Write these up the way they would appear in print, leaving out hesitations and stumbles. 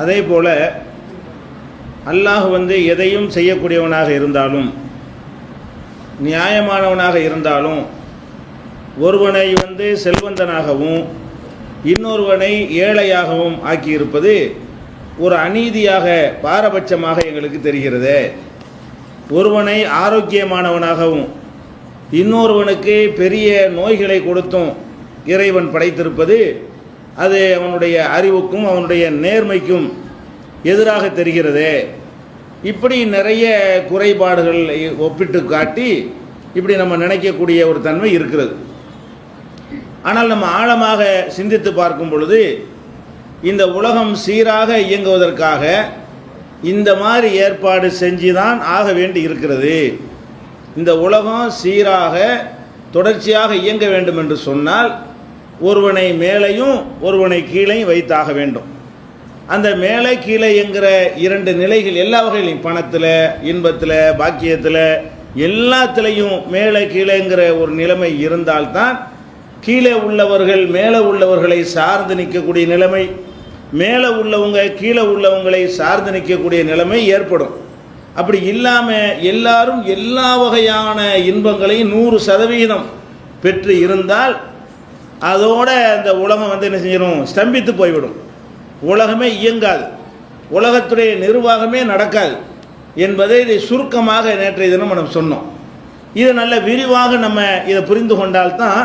அதே போல் அல்லாஹ் எதையும் செய்யக்கூடியவனாக இருந்தாலும் நியாயமானவனாக இருந்தாலும் ஒருவனை செல்வந்தனாகவும் இன்னொருவனை ஏழையாகவும் ஆக்கியிருப்பது ஒரு அநீதியாக பாரபட்சமாக எங்களுக்கு தெரிகிறது. ஒருவனை ஆரோக்கியமானவனாகவும் இன்னொருவனுக்கு பெரிய நோய்களை கொடுத்தும் இறைவன் படைத்திருப்பது அது அவனுடைய அறிவுக்கும் அவனுடைய நேர்மைக்கும் எதிராக தெரிகிறது. இப்படி நிறைய குறைபாடுகளை ஒப்பிட்டு காட்டி இப்படி நம்ம நினைக்கக்கூடிய ஒரு தன்மை இருக்கிறது. ஆனால் நம்ம ஆழமாக சிந்தித்து பார்க்கும் பொழுது இந்த உலகம் சீராக இயங்குவதற்காக இந்த மாதிரி ஏற்பாடு செஞ்சுதான் ஆக வேண்டி இருக்கிறது. இந்த உலகம் சீராக தொடர்ச்சியாக இயங்க வேண்டும் என்று சொன்னால் ஒருவனை மேலையும் ஒருவனை கீழையும் வைத்தாக வேண்டும். அந்த மேலே கீழே என்கிற இரண்டு நிலைகள் எல்லா வகையிலையும், பணத்தில், இன்பத்தில், பாக்கியத்தில், எல்லாத்திலையும் மேலே கீழேங்கிற ஒரு நிலைமை இருந்தால்தான் கீழே உள்ளவர்கள் மேலே உள்ளவர்களை சார்ந்து நிற்கக்கூடிய நிலைமை, மேலே உள்ளவங்க கீழே உள்ளவங்களை சார்ந்து நிற்கக்கூடிய நிலைமை ஏற்படும். அப்படி இல்லாமல் எல்லாரும் எல்லா வகையான இன்பங்களையும் 100% பெற்று இருந்தால் அதோட அந்த உலகம் என்ன செஞ்சிடும், ஸ்தம்பித்து போய்விடும். உலகமே இயங்காது, உலகத்துடைய நிர்வாகமே நடக்காது என்பதை இதை சுருக்கமாக நேற்றைய தினம் நம்ம சொன்னோம். இதை நல்ல விரிவாக நம்ம இதை புரிந்து கொண்டால்தான்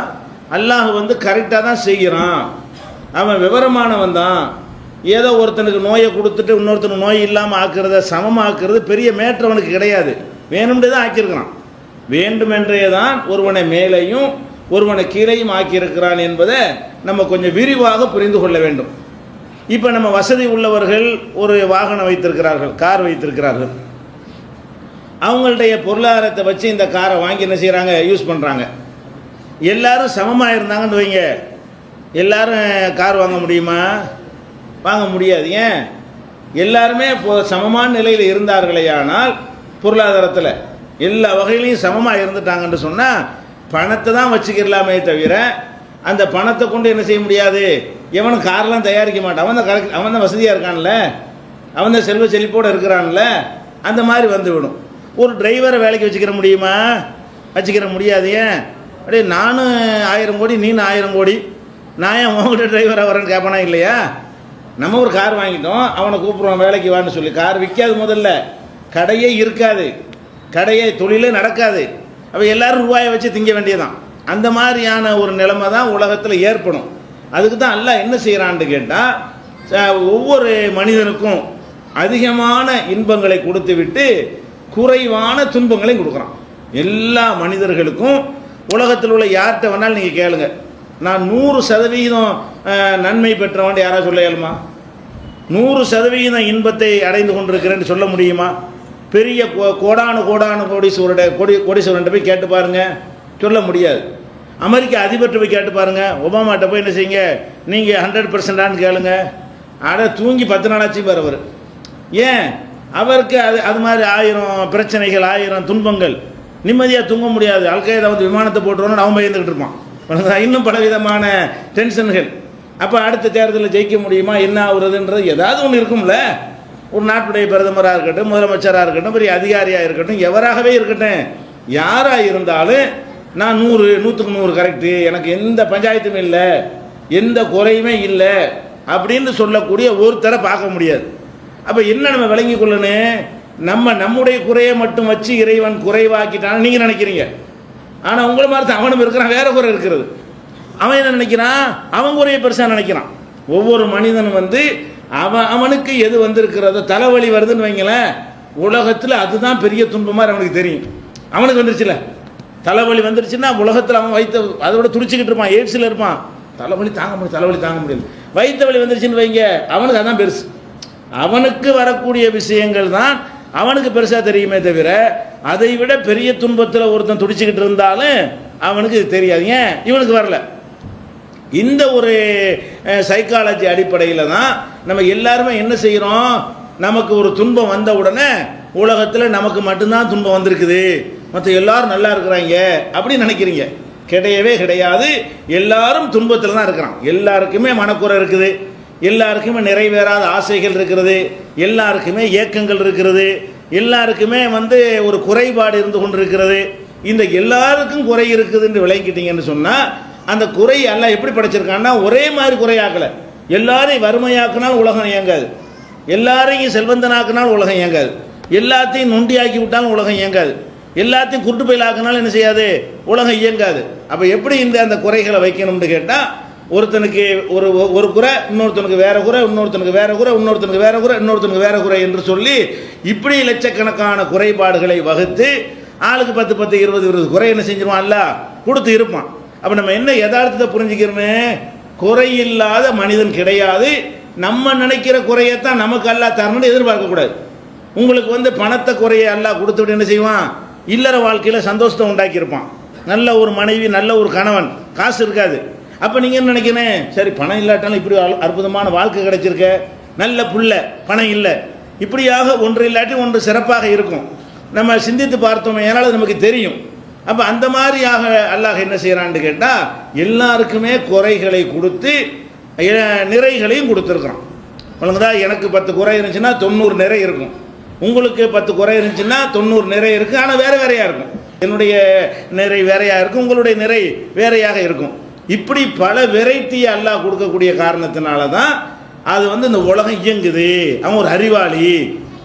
அல்லாஹ் கரெக்டாக தான் செய்கிறான், அவன் விவரமானவன் தான். ஏதோ ஒருத்தனுக்கு நோயை கொடுத்துட்டு இன்னொருத்தனுக்கு நோய் இல்லாமல் ஆக்குறத சமமாக்குறது பெரிய மேற்றவனுக்கு கிடையாது, வேணும்னு தான் ஆக்கியிருக்கிறான். வேண்டுமென்றே தான் ஒருவனை மேலையும் ஒருவனை கீழையும் ஆக்கியிருக்கிறான் என்பதை நம்ம கொஞ்சம் விரிவாக புரிந்து கொள்ள வேண்டும். இப்போ நம்ம வசதி உள்ளவர்கள் ஒரு வாகனம் வைத்திருக்கிறார்கள், கார் வைத்திருக்கிறார்கள். அவங்களுடைய பொருளாதாரத்தை வச்சு இந்த காரை வாங்கி என்ன செய்கிறாங்க, யூஸ் பண்ணுறாங்க. எல்லாரும் சமமாக இருந்தாங்கன்னு வைங்க, எல்லாரும் கார் வாங்க முடியுமா? வாங்க முடியாது. ஏன்? எல்லாருமே சமமான நிலையில் இருந்தார்களே, ஆனால் பொருளாதாரத்தில் எல்லா வகையிலையும் சமமாக இருந்துட்டாங்கன்னு சொன்னால் பணத்தை தான் வச்சுக்கலாமே தவிர அந்த பணத்தை கொண்டு என்ன செய்ய முடியாது. எவனும் கார்லாம் தயாரிக்க மாட்டான், அவன் தான் வசதியாக இருக்கான்ல, அவன் தான் செல்வ செழிப்போடு இருக்கிறான்ல, அந்த மாதிரி வந்துவிடும். ஒரு டிரைவரை வேலைக்கு வச்சுக்கிற முடியுமா? வச்சுக்கிற முடியாது. ஏன்? அப்படியே நானும் 1000 கோடி நீனும் 1000 கோடி, நான் ஏன் உங்கள்கிட்ட டிரைவராக வரேன்னு கேட்பானா இல்லையா? நம்ம ஒரு கார் வாங்கிட்டோம், அவனை கூப்பிடுவோம் வேலைக்கு வான்னு சொல்லி. கார் விற்காது, முதல்ல கடையே இருக்காது, கடையே தொழிலே நடக்காது. அப்போ எல்லாரும் ரூபாயை வச்சு திங்க வேண்டியதான். அந்த மாதிரியான ஒரு நிலைமை தான் உலகத்தில் ஏற்படும். அதுக்கு தான் அல்லாஹ் என்ன செய்கிறான்னு கேட்டால் ஒவ்வொரு மனிதனுக்கும் அதிகமான இன்பங்களை கொடுத்து விட்டு குறைவான துன்பங்களையும் கொடுக்குறான். எல்லா மனிதர்களுக்கும் உலகத்தில் உள்ள யார்கிட்ட வேணாலும் நீங்கள் கேளுங்க, நான் 100% நன்மை பெற்றவன் யாராவது சொல்ல இயலுமா? 100% இன்பத்தை அடைந்து கொண்டிருக்கிறேன்னு சொல்ல முடியுமா? பெரிய கோடானு கோடீஸ்வரன்ட்ட போய் கேட்டு பாருங்க, சொல்ல முடியாது. அமெரிக்க அதிபர்கிட்ட போய் கேட்டு பாருங்க, ஒபாமாட்ட போய் என்ன செய்யுங்க, நீங்கள் 100%ஆன்னு கேளுங்க, தூங்கி 10 நாளாச்சு அவர். ஏன்? அவருக்கு அது மாதிரி 1000 பிரச்சனைகள், 1000 துன்பங்கள், நிம்மதியாக தூங்க முடியாது. அல்கைதா விமானத்தை போட்டுருவோன்னு அவன் பயந்துக்கிட்டு இருப்பான். இன்னும் பலவிதமான டென்ஷன்கள். அப்போ அடுத்த தேர்தலில் ஜெயிக்க முடியுமா, என்ன ஆகுறதுன்றது ஏதாவது ஒன்று இருக்கும்ல. ஒரு நாட்டுடைய பிரதமராக இருக்கட்டும், முதலமைச்சராக இருக்கட்டும், பெரிய அதிகாரியாக இருக்கட்டும், எவராகவே இருக்கட்டும், யாராக இருந்தாலும் நான் 100க்கு 100 கரெக்டு, எனக்கு எந்த பஞ்சாயத்துமே இல்லை, எந்த குறையுமே இல்லை அப்படின்னு சொல்லக்கூடிய ஒருத்தரை பார்க்க முடியாது. அப்போ என்ன நம்ம விளங்கி கொள்ளணும், நம்முடைய குறையை மட்டும் வச்சு இறைவன் குறைவாக்கிட்டான்னு நீங்கள் நினைக்கிறீங்க. ஆனால் உங்களை மாதிரி தான் அவனும் இருக்கிறான், வேற குறை இருக்கிறது. அவன் என்ன நினைக்கிறான், அவன் குறையை பெருசாக நினைக்கிறான். ஒவ்வொரு மனிதனும் அவனுக்கு எது வந்திருக்கிறதோ, தலைவலி வருதுன்னு வைங்களேன், உலகத்தில் அதுதான் பெரிய துன்பமாக அவனுக்கு தெரியும். அவனுக்கு வந்துருச்சுல தலைவலி வந்துருச்சுன்னா உலகத்தில் அவன் அதோட துடிச்சிக்கிட்டு இருப்பான், எய்ட்ஸில் இருப்பான், தலைவலி தாங்க முடியல. வயிற்று வலி வந்துருச்சுன்னு வைங்க, அவனுக்கு அதான் பெருசு. அவனுக்கு வரக்கூடிய விஷயங்கள் தான் அவனுக்கு பெருசாக தெரியுமே தவிர அதை விட பெரிய துன்பத்தில் ஒருத்தன் துடிச்சிக்கிட்டு இருந்தாலும் அவனுக்கு இது தெரியாது. ஏன்? இவனுக்கு வரல. இந்த ஒரு சைக்காலஜி அடிப்படையில் தான் நம்ம எல்லாருமே என்ன செய்கிறோம், நமக்கு ஒரு துன்பம் வந்த உடனே உலகத்தில் நமக்கு மட்டும்தான் துன்பம் வந்திருக்குது, மற்ற எல்லாரும் நல்லா இருக்கிறாங்க அப்படின்னு நினைக்கிறீங்க. கிடையவே கிடையாது. எல்லாரும் துன்பத்தில் தான் இருக்கிறான். எல்லாருக்குமே மனக்குறை இருக்குது, எல்லாருக்குமே நிறைவேறாத ஆசைகள் இருக்கிறது, எல்லாருக்குமே ஏக்கங்கள் இருக்கிறது, எல்லாருக்குமே ஒரு குறைபாடு இருந்து கொண்டிருக்கிறது. இந்த எல்லாருக்கும் குறை இருக்குதுன்னு விளங்கிட்டீங்கன்னு சொன்னால், அந்த குறை அல்லாஹ் எப்படி படைச்சிருக்கான்னா ஒரே மாதிரி குறையாக்கல. எல்லாரையும் வறுமையாக்கினால் உலகம் இயங்காது, எல்லாரையும் செல்வந்தனாக்கினால் உலகம் இயங்காது, எல்லாத்தையும் நொண்டியாக்கி விட்டாலும் உலகம் இயங்காது, எல்லாத்தையும் குருட்டு பயிலாக்கினாலும் என்ன செய்யாது, உலகம் இயங்காது. அப்போ எப்படி அந்த குறைகளை வைக்கணும்னு கேட்டால், ஒருத்தனுக்கு ஒரு குறை, இன்னொருத்தனுக்கு வேற குறை, இன்னொருத்தனுக்கு வேற குறை, இன்னொருத்தனுக்கு வேற குறை, இன்னொருத்தனுக்கு வேற குறை என்று சொல்லி இப்படி லட்சக்கணக்கான குறைபாடுகளை வகுத்து ஆளுக்கு 10 10 20 20 குறை என்ன செஞ்சிருவான், அல்ல கொடுத்து இருப்பான். அப்போ நம்ம என்ன யதார்த்தத்தை புரிஞ்சுக்கிறோமே, குறையில்லாத மனிதன் கிடையாது. நம்ம நினைக்கிற குறையத்தான் நமக்கு அல்லாஹ் தரணும்னு எதிர்பார்க்கக்கூடாது. உங்களுக்கு பணத்தை குறைய அல்லாஹ் கொடுத்துட்டு என்ன செய்வான், இல்லற வாழ்க்கையில் சந்தோஷத்தை உண்டாக்கியிருப்பான். நல்ல ஒரு மனைவி, நல்ல ஒரு கணவன், காசு இருக்காது. அப்போ நீங்கள் என்ன நினைக்கிறேன், சரி பணம் இல்லாட்டாலும் இப்படி அற்புதமான வாழ்க்கை கிடைச்சிருக்க, நல்ல புள்ள, பணம் இல்லை, இப்படியாக ஒன்று இல்லாட்டி ஒன்று சிறப்பாக இருக்கும். நம்ம சிந்தித்து பார்த்தோமே ஏனாலும் நமக்கு தெரியும். அப்போ அந்த மாதிரியாக அல்லாஹ் என்ன செய்கிறான்னு கேட்டால், எல்லாருக்குமே குறைகளை கொடுத்து நிறைகளையும் கொடுத்துருக்குறான். ஒழுங்குதா, எனக்கு 10 குறை இருந்துச்சுன்னா 90 நிறை இருக்கும், உங்களுக்கு 10 குறை இருந்துச்சுன்னா 90 நிறை இருக்குது. ஆனால் வேறு வேறையாக இருக்கும். என்னுடைய நிறை வேறையாக இருக்கும், உங்களுடைய நிறை வேறையாக இருக்கும். இப்படி பல வெரைட்டியை அல்லாஹ் கொடுக்கக்கூடிய காரணத்தினால தான் அது இந்த உலகம் இயங்குது. அவன் ஒரு அறிவாளி,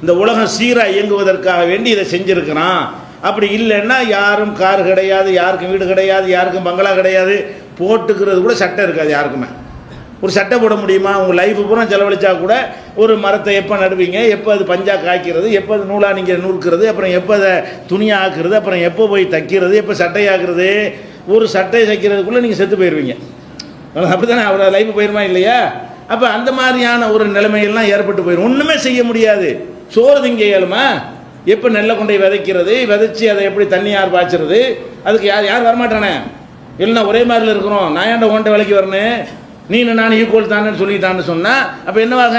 இந்த உலகம் சீராக இயங்குவதற்காக வேண்டி இதை செஞ்சுருக்கிறான். அப்படி இல்லைன்னா யாரும் கார் கிடையாது, யாருக்கும் வீடு கிடையாது, யாருக்கும் பங்களா கிடையாது, போட்டுக்கிறது கூட சட்டை இருக்காது யாருக்குமே. ஒரு சட்டை போட முடியுமா? உங்கள் லைஃப் பூரா செலவழிச்சா கூட ஒரு மரத்தை எப்போ நடுவீங்க, எப்போ அது பஞ்சா காய்க்கிறது, எப்போ அது நூலாக நீங்கள் நூற்கிறது, அப்புறம் எப்போ அதை துணியாக ஆக்குறது, அப்புறம் எப்போ போய் தைக்கிறது, எப்போ சட்டையாக்குறது, ஒரு சட்டை தைக்கிறதுக்குள்ளே நீங்கள் செத்து போயிடுவீங்க. அப்படி தானே அவரோட லைஃப் போயிருமா இல்லையா? அப்போ அந்த மாதிரியான ஒரு நிலைமையெல்லாம் ஏற்பட்டு போயிடும். ஒன்றுமே செய்ய முடியாது. சோறு திங்க இயலுமா? எப்போ நெல்லை கொண்டை விதைக்கிறது, விதைச்சி அதை எப்படி தண்ணி யார் பாய்ச்சிறது, அதுக்கு யார் வரமாட்டானே, இல்லைன்னா ஒரே மாதிரில இருக்கிறோம். நான் ஏன்டா ஓண்ட விலைக்கு வரணும், நீ நான் ஈக்குவல் தானேன்னு சொல்லிட்டான்னு சொன்னால் அப்போ என்னவாக,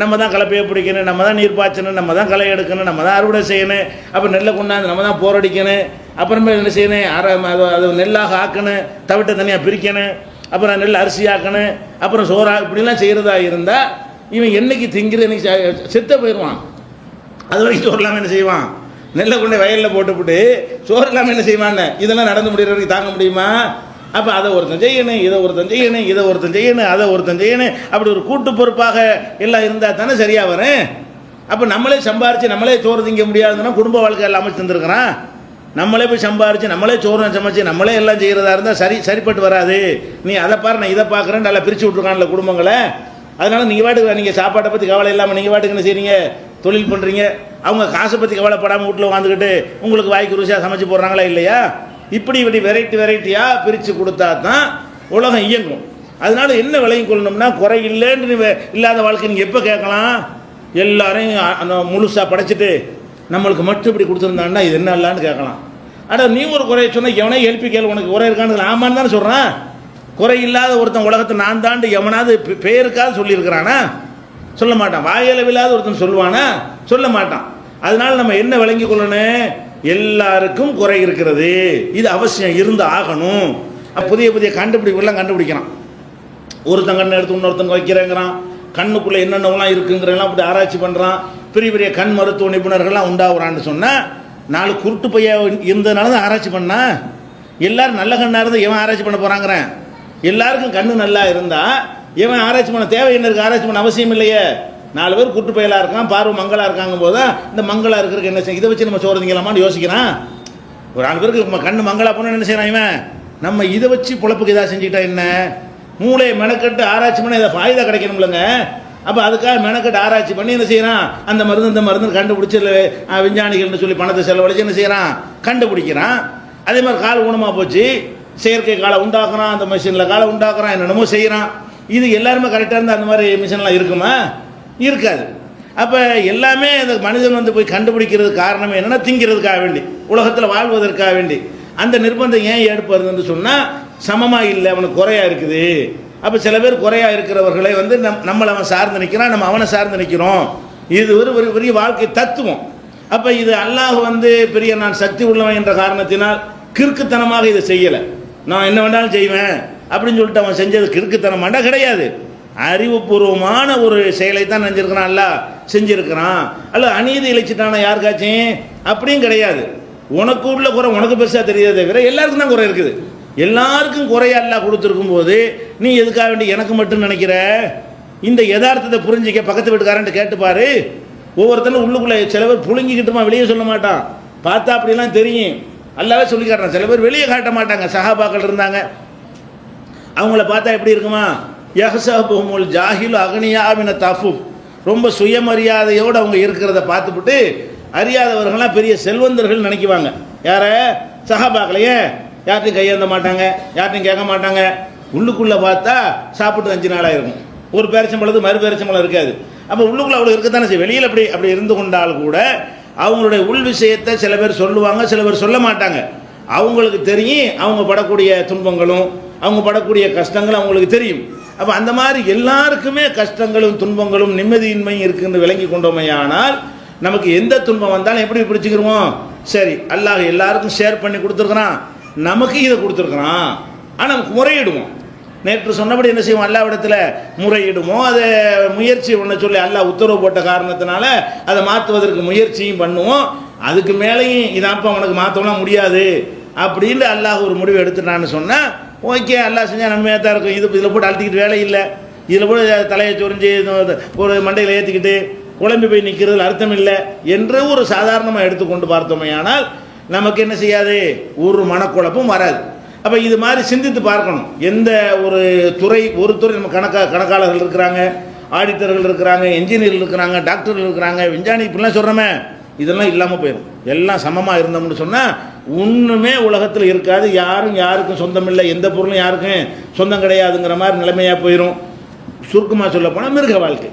நம்ம தான் கலப்பையை பிடிக்கணும், நம்ம தான் நீர் பாய்ச்சணும், நம்ம தான் களை எடுக்கணும், நம்ம தான் அறுவடை செய்யணும், அப்போ நெல்லை கொண்டாந்து நம்ம தான் போரடிக்கணும், அப்புறமே என்ன செய்யணும், அது நெல்லாக ஆக்கணும், தவிட்ட தனியாக பிரிக்கணும், அப்புறம் நெல் அரிசி ஆக்கணும், அப்புறம் சோறா, இப்படிலாம் செய்கிறதா இருந்தால் இவன் என்னைக்கு திங்கிற என்னைக்கு செத்த போயிடுவான். அது வரைக்கும் சோறு இல்லாமல் என்ன செய்வான், நெல்லை கொண்டு வயலில் போட்டுவிட்டு சோறு இல்லாமல் என்ன செய்வான்னு, இதெல்லாம் நடந்து முடிகிற வரைக்கும் தாங்க முடியுமா? அப்போ அதை ஒருத்தன் செய்யணும், இதை ஒருத்தன் செய்யணும், இதை ஒருத்தன் செய்யணும், அதை ஒருத்தன் செய்யணும், அப்படி ஒரு கூட்டு பொறுப்பாக எல்லாம் இருந்தால் தானே சரியாக வரும். அப்போ நம்மளே சம்பாரித்து நம்மளே சோறு திங்க முடியாதுன்னா குடும்ப வாழ்க்கை எல்லாம் அமைச்சு தந்துருக்குறான். நம்மளே போய் சம்பாரித்து நம்மளே சோறு சமைச்சு நம்மளே எல்லாம் செய்கிறதா இருந்தால் சரிப்பட்டு வராது. நீ அதை பாரு, நான் இதை பார்க்குறேன், நல்லா பிரித்து விட்ருக்கான்ல குடும்பங்களை. அதனால் நீங்கள் வாட்டுக்கு நீங்கள் சாப்பாட்டை பற்றி கவலை இல்லாமல் நீங்கள் வாட்டுக்கு என்ன செய்கிறீங்க, தொழில் பண்ணுறீங்க. அவங்க காசை பற்றி கவலைப்படாமல் வீட்டில் உட்காந்துக்கிட்டு உங்களுக்கு வாய்க்கு ருசியாக சமைச்சு போடுறாங்களா இல்லையா? இப்படி வெரைட்டியாக பிரித்து கொடுத்தா தான் உலகம் இயங்கும். அதனால என்ன விளங்கிக் கொள்ளணும்னா, குறை இல்லைன்னு இல்லாத வாழ்க்கை நீங்கள் எப்போ கேட்கலாம்? எல்லாரையும் முழுசாக படைச்சிட்டு நம்மளுக்கு மட்டும் இப்படி கொடுத்துருந்தாண்டா இது என்ன இல்லான்னு கேட்கலாம். ஆனால் நீ ஒரு குறைய சொன்னால் எவனே எழுப்பி கேள்வி, உனக்கு குறை இருக்கான்னு ஆமான்னு தானே சொல்கிறான். குறை இல்லாத ஒருத்தன் உலகத்தை நான் தாண்டு எவனாவது பெயருக்காக சொல்லியிருக்கிறானா? சொல்ல மாட்டான். வாயளவில்லாத ஒருத்தன் சொல்லுவானா? சொல்ல மாட்டான். அதனால நம்ம என்ன விளங்கிக் கொள்ளணும், எல்லாருக்கும் குறை இருக்கிறது, இது அவசியம் இருந்து ஆகணும். புதிய புதிய கண்டுபிடிப்புலாம் கண்டுபிடிக்கிறான். ஒருத்தன் கண்ணை எடுத்து இன்னொருத்தன் வைக்கிறேங்கிறான், கண்ணுக்குள்ளே என்னென்னலாம் இருக்குங்கிறலாம் அப்படி ஆராய்ச்சி பண்ணுறான். பெரிய பெரிய கண் மருத்துவ நிபுணர்கள்லாம் உண்டாகுறான்னு சொன்னால் 4 குருட்டு பைய இருந்ததுனால தான் ஆராய்ச்சி பண்ணா. எல்லாரும் நல்ல கண்ணாக இருந்தால் எவன் ஆராய்ச்சி பண்ண போகிறாங்கிறேன். எல்லாருக்கும் கண்ணு நல்லா இருந்தால் எவன் ஆராய்ச்சி பண்ண தேவை என்ன இருக்குது, ஆராய்ச்சி பண்ண அவசியம் இல்லையே. 4 பேர் குருட்டு பையலாக இருக்கான், பார்வை மங்களாக இருக்காங்க போது தான் இந்த மங்களா இருக்கிறதுக்கு என்ன செய்ய, இதை வச்சு நம்ம சோறு திங்கலாமான்னு யோசிக்கிறான். ஒரு 4 பேருக்கு கண்ணு மங்களா போனால் என்ன செய்யறான் இவன், நம்ம இதை வச்சு பொழப்புக்கு இதாக செஞ்சுக்கிட்டா என்ன, மூளையை மெனக்கட்டு ஆராய்ச்சி பண்ணி இதை ஃபாய்தா கிடைக்கணும்லங்க. அப்போ அதுக்காக மெனக்கட்டு ஆராய்ச்சி பண்ணி என்ன செய்யறான், அந்த மருந்து இந்த மருந்து கண்டுபிடிச்சி விஞ்ஞானிகள்னு சொல்லி பணத்தை செலவழிச்சு என்ன செய்யறான், கண்டுபிடிக்கிறான். அதே மாதிரி கால் ஊனமாக போச்சு, செயற்கை காலை உண்டாக்குறான், அந்த மிஷினில் காலை உண்டாக்குறான், என்னென்னமோ செய்கிறான். இது எல்லாருமே கரெக்டாக இருந்தால் அந்த மாதிரி மிஷின்லாம் இருக்குமா? இருக்காது. அப்போ எல்லாமே அந்த மனிதன் போய் கண்டுபிடிக்கிறது காரணம் என்னென்னா, திங்கிறதுக்காக வேண்டி, உலகத்தில் வாழ்வதற்காக வேண்டி. அந்த நிர்பந்தம் ஏன் ஏற்படுதுன்னு சொன்னால், சமமாக இல்லை, அவனுக்கு குறையா இருக்குது. அப்போ சில பேர் குறையா இருக்கிறவர்களை நம்மளை அவன் சார்ந்து நிற்கிறான், நம்ம அவனை சார்ந்து நிற்கிறோம். இது ஒரு பெரிய வாழ்க்கை தத்துவம். அப்போ இது அல்லாஹ் பெரிய நான் சக்தி உள்ளவன் என்ற காரணத்தினால் கிறுக்குத்தனமாக இதை செய்யலை. நான் என்ன வேண்டாலும் செய்வேன் அப்படின்னு சொல்லிட்டு அவன் செஞ்சது கிறுக்குத்தனமாண்டா கிடையாது. அறிவுபூர்வமான ஒரு செயலை தான் நினைஞ்சிருக்கிறான், அல்ல செஞ்சிருக்கிறான். அல்ல அநீதி இழைச்சிட்டானா யாருக்காச்சும் அப்படியும் கிடையாது. உனக்கு உள்ள குறை உனக்கு பெருசாக தெரியாதே தவிர எல்லாருக்கும் தான் குறை இருக்குது. எல்லாருக்கும் குறையா அல்லாஹ் கொடுத்துருக்கும் போது நீ எதுக்காக வேண்டி எனக்கு மட்டும் நினைக்கிற? இந்த யதார்த்தத்தை புரிஞ்சிக்க பக்கத்து வீட்டுக்காரன்ட்டு கேட்டுப்பாரு. ஒவ்வொருத்தரும் உள்ளுக்குள்ளே சில பேர் புழுங்கிக்கிட்டுமா வெளியே சொல்ல மாட்டான், பார்த்தா அப்படிலாம் தெரியும், அல்லாவே சொல்லி காட்டுறான். சில பேர் வெளியே காட்ட மாட்டாங்க. சஹாபாக்கள் இருந்தாங்க, அவங்கள பார்த்தா எப்படி இருக்குமா, யஹ்சபுஹுல் ஜாஹிலு அக்னியா மின தஃபுஃப், ரொம்ப சுயமரியாதையோடு அவங்க இருக்கிறத பார்த்துவிட்டு அறியாதவர்கள்லாம் பெரிய செல்வந்தர்கள் நினைக்குவாங்க. யார? சஹாபாக்களையே. யார்ட்டையும் கையேந்த மாட்டாங்க, யார்ட்டையும் கேட்க மாட்டாங்க. உள்ளுக்குள்ளே பார்த்தா சாப்பிட்டு 5 நாளாக இருக்கும். ஒரு பேரிச்சம்பழத்துக்கு மறு பேரிச்சம்பழம் இருக்காது. அப்போ உள்ளுக்குள்ளே அவ்வளோ இருக்கத்தானே செய்யும். வெளியில் அப்படி இருந்து கொண்டால் கூட அவங்களுடைய உள் விஷயத்தை சில பேர் சொல்லுவாங்க, சில பேர் சொல்ல மாட்டாங்க. அவங்களுக்கு தெரியும் அவங்க படக்கூடிய துன்பங்களும் அவங்க படக்கூடிய கஷ்டங்களும் அவங்களுக்கு தெரியும். அப்போ அந்த மாதிரி எல்லாருக்குமே கஷ்டங்களும் துன்பங்களும் நிம்மதியின்மையும் இருக்குன்னு விளங்கி கொண்டோமையானால் நமக்கு எந்த துன்பம் வந்தாலும் எப்படி பிடிச்சிக்கிறோம், சரி அல்லாஹ் எல்லாருக்கும் ஷேர் பண்ணி கொடுத்துருக்குறான், நமக்கு இதை கொடுத்துருக்குறான், ஆனால் நமக்கு முறையிடுவோம். நேற்று சொன்னபடி என்ன செய்வோம், அல்லாஹ்விடத்தில் முறையிடுவோம். அதை முயற்சி பண்ண சொல்லி அல்லாஹ் உத்தரவு போட்ட காரணத்தினால அதை மாற்றுவதற்கு முயற்சியும் பண்ணுவோம். அதுக்கு மேலேயும் இதாப்பா உனக்கு மாற்றலாம் முடியாது அப்படின்னு அல்லாஹ் ஒரு முடிவு எடுத்துட்டான்னு சொன்னால் ஓகே, அல்லாஹ் செஞ்சால் நன்மையாக தான் இருக்கும். இதில் போட்டு அழுத்திக்கிட்டு வேலை இல்லை, இதில் போட்டு தலையை சொரிஞ்சு ஒரு மண்டையில் ஏற்றிக்கிட்டு குழம்பி போய் நிற்கிறதுல அர்த்தம் இல்லை என்று ஒரு சாதாரணமாக எடுத்துக்கொண்டு பார்த்தோமே ஆனால் நமக்கு என்ன செய்யாது, ஒரு மனக்குழப்பம் வராது. அப்போ இது மாதிரி சிந்தித்து பார்க்கணும். எந்த ஒரு துறை நம்ம கணக்காளர்கள் இருக்கிறாங்க, ஆடிட்டர்கள் இருக்கிறாங்க, என்ஜினியர்கள் இருக்கிறாங்க, டாக்டர்கள் இருக்கிறாங்க, விஞ்ஞானி இப்படிலாம் சொல்கிறோமே, இதெல்லாம் இல்லாமல் போயிடும். எல்லாம் சமமாக இருந்தோம்னு சொன்னால் ஒன்றுமே உலகத்தில் இருக்காது. யாரும் யாருக்கும் சொந்தம் இல்லை, எந்த பொருளும் யாருக்கும் சொந்தம் கிடையாதுங்கிற மாதிரி நிலைமையாக போயிடும். சுருக்கமாக சொல்ல போனால் மிருக வாழ்க்கை.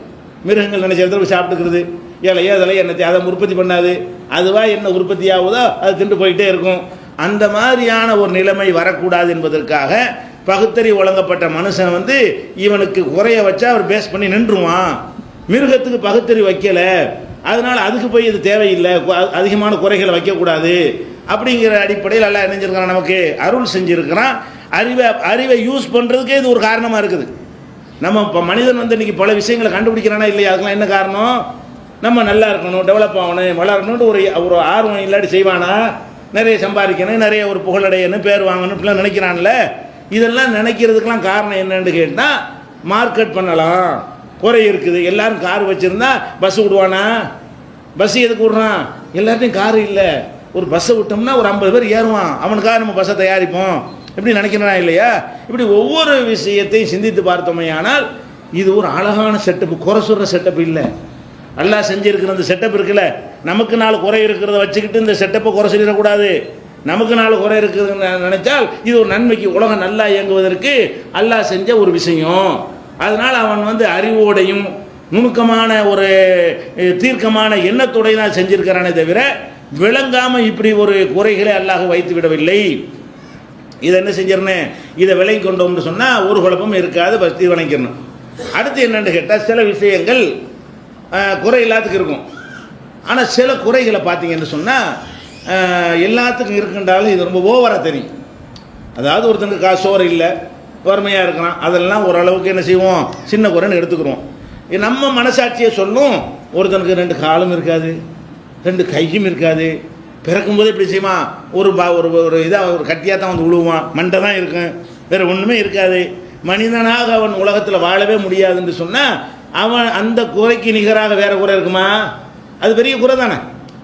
மிருகங்கள் நினைச்ச இடத்துல சாப்பிட்டுக்கிறது, இலையோ அதில் என்னத்தை அதை உற்பத்தி பண்ணாது, அதுவாக என்ன உற்பத்தி ஆகுதோ அது திண்டு போயிட்டே இருக்கும். அந்த மாதிரியான ஒரு நிலைமை வரக்கூடாது என்பதற்காக பகுத்தறிவு வழங்கப்பட்ட மனுஷன் இவனுக்கு குறைய வச்சா அவர் பேஸ் பண்ணி நின்றுவான். மிருகத்துக்கு பகுத்தறிவு வைக்கலை, அதனால் அதுக்கு போய் இது தேவையில்லை, அதிகமான குறைகளை வைக்கக்கூடாது அப்படிங்கிற அடிப்படையில் எல்லாம் நினைஞ்சிருக்கிறான், நமக்கு அருள் செஞ்சுருக்கிறான். அறிவை யூஸ் பண்ணுறதுக்கே இது ஒரு காரணமாக இருக்குது. நம்ம இப்போ மனிதன் இன்றைக்கி பல விஷயங்களை கண்டுபிடிக்கிறானா இல்லையா, அதுக்கெல்லாம் என்ன காரணம், நம்ம நல்லா இருக்கணும், டெவலப் ஆகணும், வளரணும்னு ஒரு ஆர்வம் இல்லாட்டி செய்வானா, நிறைய சம்பாதிக்கணும், நிறைய ஒரு புகழடையணும், பேர் வாங்கணும் இப்படிலாம் நினைக்கிறான்ல. இதெல்லாம் நினைக்கிறதுக்கெலாம் காரணம் என்னன்னு கேட்டால் மார்க்கெட் பண்ணலாம், குறை இருக்குது. எல்லாரும் கார் வச்சுருந்தா பஸ் விடுவானா, பஸ் எதுக்கு விட்றான், எல்லாத்தையும் காரு இல்லை, ஒரு பஸ்ஸை விட்டோம்னா ஒரு 50 பேர் ஏறுவான், அவனுக்காக நம்ம பஸ்ஸை தயாரிப்போம் இப்படி நினைக்கிறனா இல்லையா. இப்படி ஒவ்வொரு விஷயத்தையும் சிந்தித்து பார்த்தோமே ஆனால் இது ஒரு அழகான செட்டப்பு, குறை சொல்கிற செட்டப் இல்லை. அல்லாஹ் செஞ்சுருக்கிற அந்த செட்டப் இருக்குல்ல, நமக்கு 4 குறை இருக்கிறத வச்சுக்கிட்டு இந்த செட்டப்பை குறை சொல்லிடக்கூடாது. நமக்கு 4 குறை இருக்குதுன்னு நினைச்சால் இது ஒரு நன்மைக்கு, உலகம் நல்லா இயங்குவதற்கு அல்லாஹ் செஞ்ச ஒரு விஷயம். அதனால் அவன் அறிவோடையும் நுணுக்கமான ஒரு தீர்க்கமான எண்ணத்தோடையும் தான் செஞ்சிருக்கிறானே தவிர விளங்காமல் இப்படி ஒரு குறைகளை அல்லாஹ் வைத்து விடவில்லை. இதை என்ன செஞ்சிடணும், இதை விளங்கி கொண்டோம்னு சொன்னால் ஒரு குழப்பமும் இருக்காது, பஸ்தி வணங்கிடணும். அடுத்து என்னென்னு கேட்டால் சில விஷயங்கள் குறை எல்லாத்துக்கும் இருக்கும். ஆனால் சில குறைகளை பார்த்தீங்கன்னு சொன்னால் எல்லாத்துக்கும் இருக்குன்றாலும் இது ரொம்ப ஓவராக தெரியும். அதாவது ஒருத்தனுக்கு சோறு இல்லை, வறுமையாக இருக்கிறான், அதெல்லாம் ஓரளவுக்கு என்ன செய்வோம், சின்ன குறைன்னு எடுத்துக்கிறோம். நம்ம மனசாட்சியை சொல்லும், ஒருத்தனுக்கு 2 காலும் இருக்காது, 2 கையும் இருக்காது, பிறக்கும்போது எப்படி செய்வான், ஒரு இதாக ஒரு கட்டியாக தான் விழுவான், மண்டை தான் இருக்கும், வேறு ஒன்றுமே இருக்காது. மனிதனாக அவன் உலகத்தில் வாழவே முடியாதுன்னு சொன்னால் அவன் அந்த குறைக்கு நிகராக வேறு குறை இருக்குமா, அது பெரிய குறை தானே.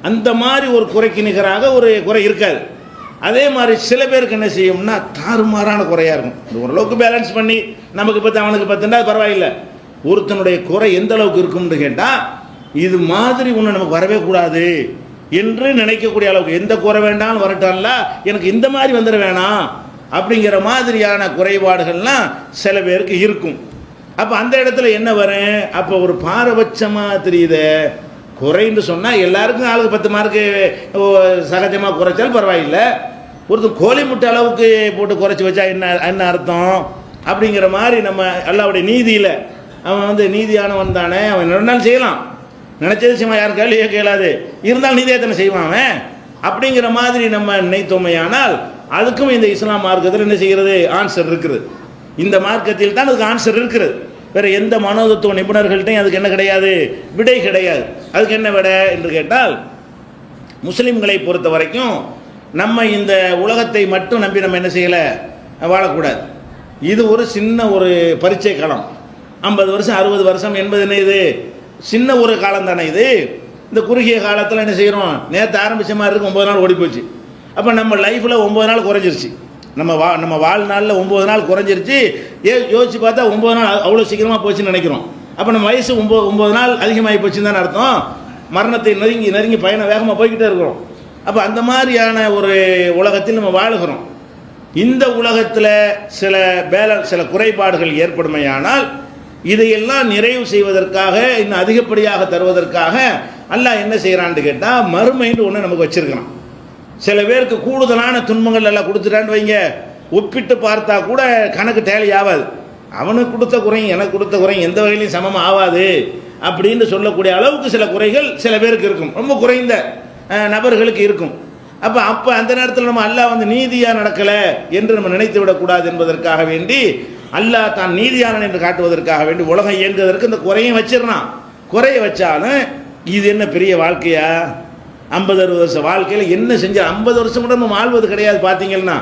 அந்த மாதிரி ஒரு குறைக்கு நிகராக ஒரு குறை இருக்காது. அதே மாதிரி சில பேருக்கு என்ன செய்யும்னா தாறுமாறான குறையாக இருக்கும். இது ஓரளவுக்கு பேலன்ஸ் பண்ணி நமக்கு 10 அவனுக்கு 10 பரவாயில்லை. ஒருத்தனுடைய குறை எந்த அளவுக்கு இருக்கும்னு கேட்டால் இது மாதிரி ஒன்று நமக்கு வரவே கூடாது என்று நினைக்கக்கூடிய அளவுக்கு, எந்த குறை வேண்டாலும் வரட்டான்ல, எனக்கு இந்த மாதிரி வந்துட வேணாம் அப்படிங்கிற மாதிரியான குறைபாடுகள்லாம் சில பேருக்கு இருக்கும். அப்போ அந்த இடத்துல என்ன வரும், அப்போ ஒரு பாரபட்சமாக தெரியுது. குறைன்னு சொன்னால் எல்லாருக்கும் ஆளுக்கு 10 மார்க்கு சகஜமாக குறைச்சாலும் பரவாயில்லை. ஒருத்தர் கோழி முட்டை அளவுக்கு போட்டு குறைச்சி வச்சா என்ன அர்த்தம் அப்படிங்கிற மாதிரி நம்ம அல்லாஹ்வுடைய நீதியில் அவன் நீதியானவன் தானே, அவன் நினைந்தாலும் செய்யலாம், நினச்சது செய்வான், யாரும் கேள்வியே கேளாது, இருந்தாலும் நீதியாக தானே செய்வான் அவன் அப்படிங்கிற மாதிரி நம்ம நினைத்தோமையானால் அதுக்கும் இந்த இஸ்லாம் மார்க்கத்தில் என்ன செய்கிறது, ஆன்சர் இருக்குது. இந்த மார்க்கத்தில் தான் அதுக்கு ஆன்சர் இருக்கிறது. வேறு எந்த மனோதத்துவ நிபுணர்கள்ட்டையும் அதுக்கு என்ன கிடையாது, விடை கிடையாது. அதுக்கு என்ன விடை என்று கேட்டால், முஸ்லீம்களை பொறுத்த வரைக்கும் நம்ம இந்த உலகத்தை மட்டும் நம்பி நம்ம என்ன செய்யலை, வாழக்கூடாது. இது ஒரு சின்ன ஒரு பரீட்சை காலம். 50 வருஷம் 60 வருஷம் என்பது என்ன, இது சின்ன ஒரு காலம் தானே. இது இந்த குறுகிய காலத்தில் என்ன செய்கிறோம், நேற்று ஆரம்பித்த மாதிரி இருக்கு, 9 நாள் ஓடி போச்சு. அப்போ நம்ம லைஃப்பில் 9 நாள் குறைஞ்சிருச்சு. நம்ம வாழ்நாளில் 9 நாள் குறைஞ்சிருச்சு. யோசிச்சு பார்த்தா 9 நாள் அவ்வளோ சீக்கிரமாக போச்சுன்னு நினைக்கிறோம். அப்போ நம்ம வயசு 9 நாள் அதிகமாகி போச்சுன்னு தானே அர்த்தம். மரணத்தை நெருங்கி பயணம் வேகமாக போய்கிட்டே இருக்கிறோம். அப்போ அந்த மாதிரியான ஒரு உலகத்தில் நம்ம வாழுகிறோம். இந்த உலகத்தில் சில குறைபாடுகள் ஏற்படுமையானால் இதையெல்லாம் நிறைவு செய்வதற்காக, இன்னும் அதிகப்படியாக தருவதற்காக அல்லாஹ் என்ன செய்கிறான்னு கேட்டால், மறுமைன்னு ஒன்று நமக்கு வச்சிருக்கிறான். சில பேருக்கு கூடுதலான துன்பங்கள் எல்லாம் கொடுத்துட்டான்னு வைங்க, ஒப்பிட்டு பார்த்தா கூட கணக்கு டேலி ஆகாது. அவனுக்கு கொடுத்த குறையும் எனக்கு கொடுத்த குறையும் எந்த வகையிலையும் சமமாக ஆகாது அப்படின்னு சொல்லக்கூடிய அளவுக்கு சில குறைகள் சில பேருக்கு இருக்கும், ரொம்ப குறைந்த நபர்களுக்கு இருக்கும். அப்போ அந்த நேரத்தில் நம்ம அல்லாஹ் வந்து நீதியாக நடக்கலை என்று நம்ம நினைத்து விடக்கூடாது என்பதற்காக வேண்டி, அல்லாஹ் தான் நீதியானன் என்று காட்டுவதற்காக வேண்டி உலகம் இயங்குவதற்கு இந்த குறையும் வச்சிடறான். குறைய வச்சாலும் இது என்ன பெரிய வாழ்க்கையா, 50-60 வருஷம் வாழ்க்கையில் என்ன செஞ்சு 50 வருஷம் கூட நம்ம வாழ்வது கிடையாது. பார்த்தீங்கன்னா